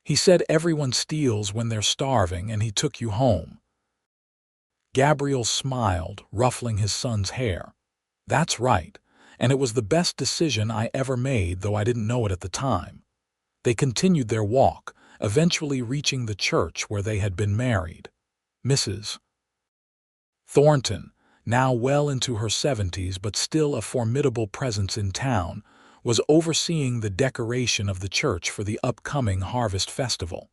He said everyone steals when they're starving and he took you home. Gabriel smiled, ruffling his son's hair. That's right, and it was the best decision I ever made, though I didn't know it at the time. They continued their walk, eventually reaching the church where they had been married. Mrs. Thornton, now well into her 70s but still a formidable presence in town, was overseeing the decoration of the church for the upcoming Harvest Festival.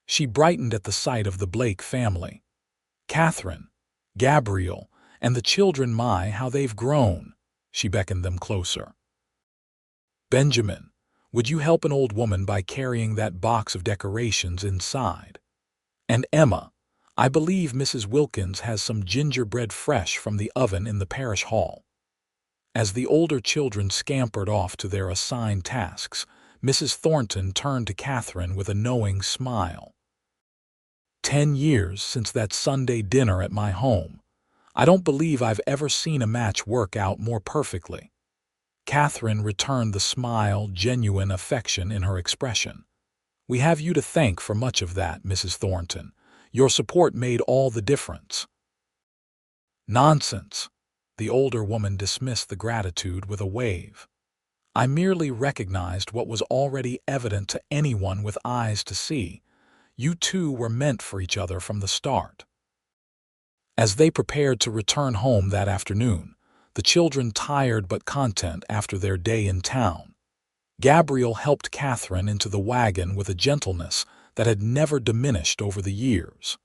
She brightened at the sight of the Blake family. Catherine, Gabriel, and the children, my, how they've grown. She beckoned them closer. Benjamin, would you help an old woman by carrying that box of decorations inside? And Emma, I believe Mrs. Wilkins has some gingerbread fresh from the oven in the parish hall. As the older children scampered off to their assigned tasks, Mrs. Thornton turned to Catherine with a knowing smile. 10 years since that Sunday dinner at my home. I don't believe I've ever seen a match work out more perfectly. Catherine returned the smile, genuine affection in her expression. We have you to thank for much of that, Mrs. Thornton. Your support made all the difference. Nonsense. The older woman dismissed the gratitude with a wave. I merely recognized what was already evident to anyone with eyes to see. You two were meant for each other from the start. As they prepared to return home that afternoon, the children tired but content after their day in town, Gabriel helped Catherine into the wagon with a gentleness that had never diminished over the years.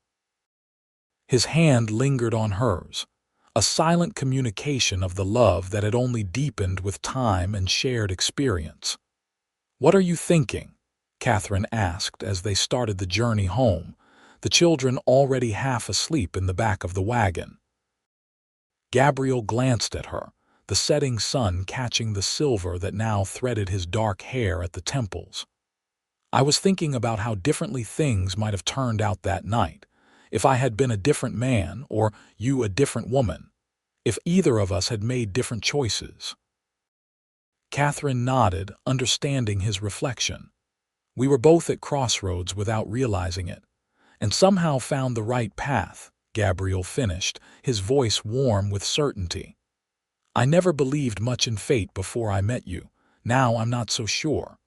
His hand lingered on hers, a silent communication of the love that had only deepened with time and shared experience. "What are you thinking?" Catherine asked as they started the journey home, the children already half asleep in the back of the wagon. Gabriel glanced at her, the setting sun catching the silver that now threaded his dark hair at the temples. "I was thinking about how differently things might have turned out that night, if I had been a different man or you a different woman, if either of us had made different choices." Catherine nodded, understanding his reflection. "We were both at crossroads without realizing it, and somehow found the right path," Gabriel finished, his voice warm with certainty. "I never believed much in fate before I met you. Now I'm not so sure."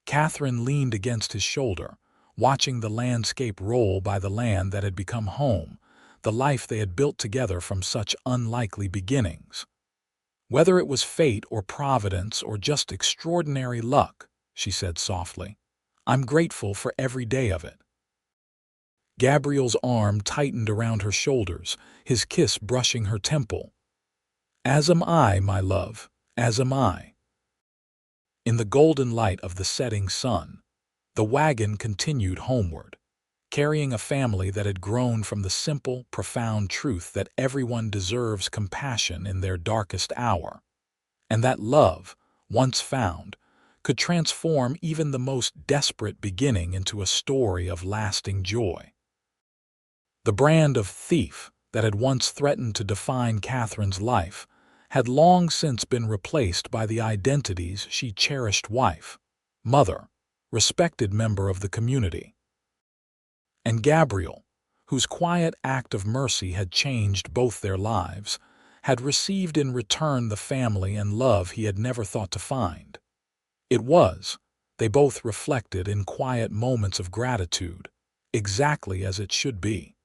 Catherine leaned against his shoulder, watching the landscape roll by the land that had become home, the life they had built together from such unlikely beginnings. "Whether it was fate or providence or just extraordinary luck," she said softly, "I'm grateful for every day of it." Gabriel's arm tightened around her shoulders, his kiss brushing her temple. "As am I, my love, as am I." In the golden light of the setting sun, the wagon continued homeward, carrying a family that had grown from the simple, profound truth that everyone deserves compassion in their darkest hour, and that love, once found, could transform even the most desperate beginning into a story of lasting joy. The brand of thief that had once threatened to define Catherine's life had long since been replaced by the identities she cherished: wife, mother, respected member of the community. And Gabriel, whose quiet act of mercy had changed both their lives, had received in return the family and love he had never thought to find. It was, they both reflected in quiet moments of gratitude, exactly as it should be.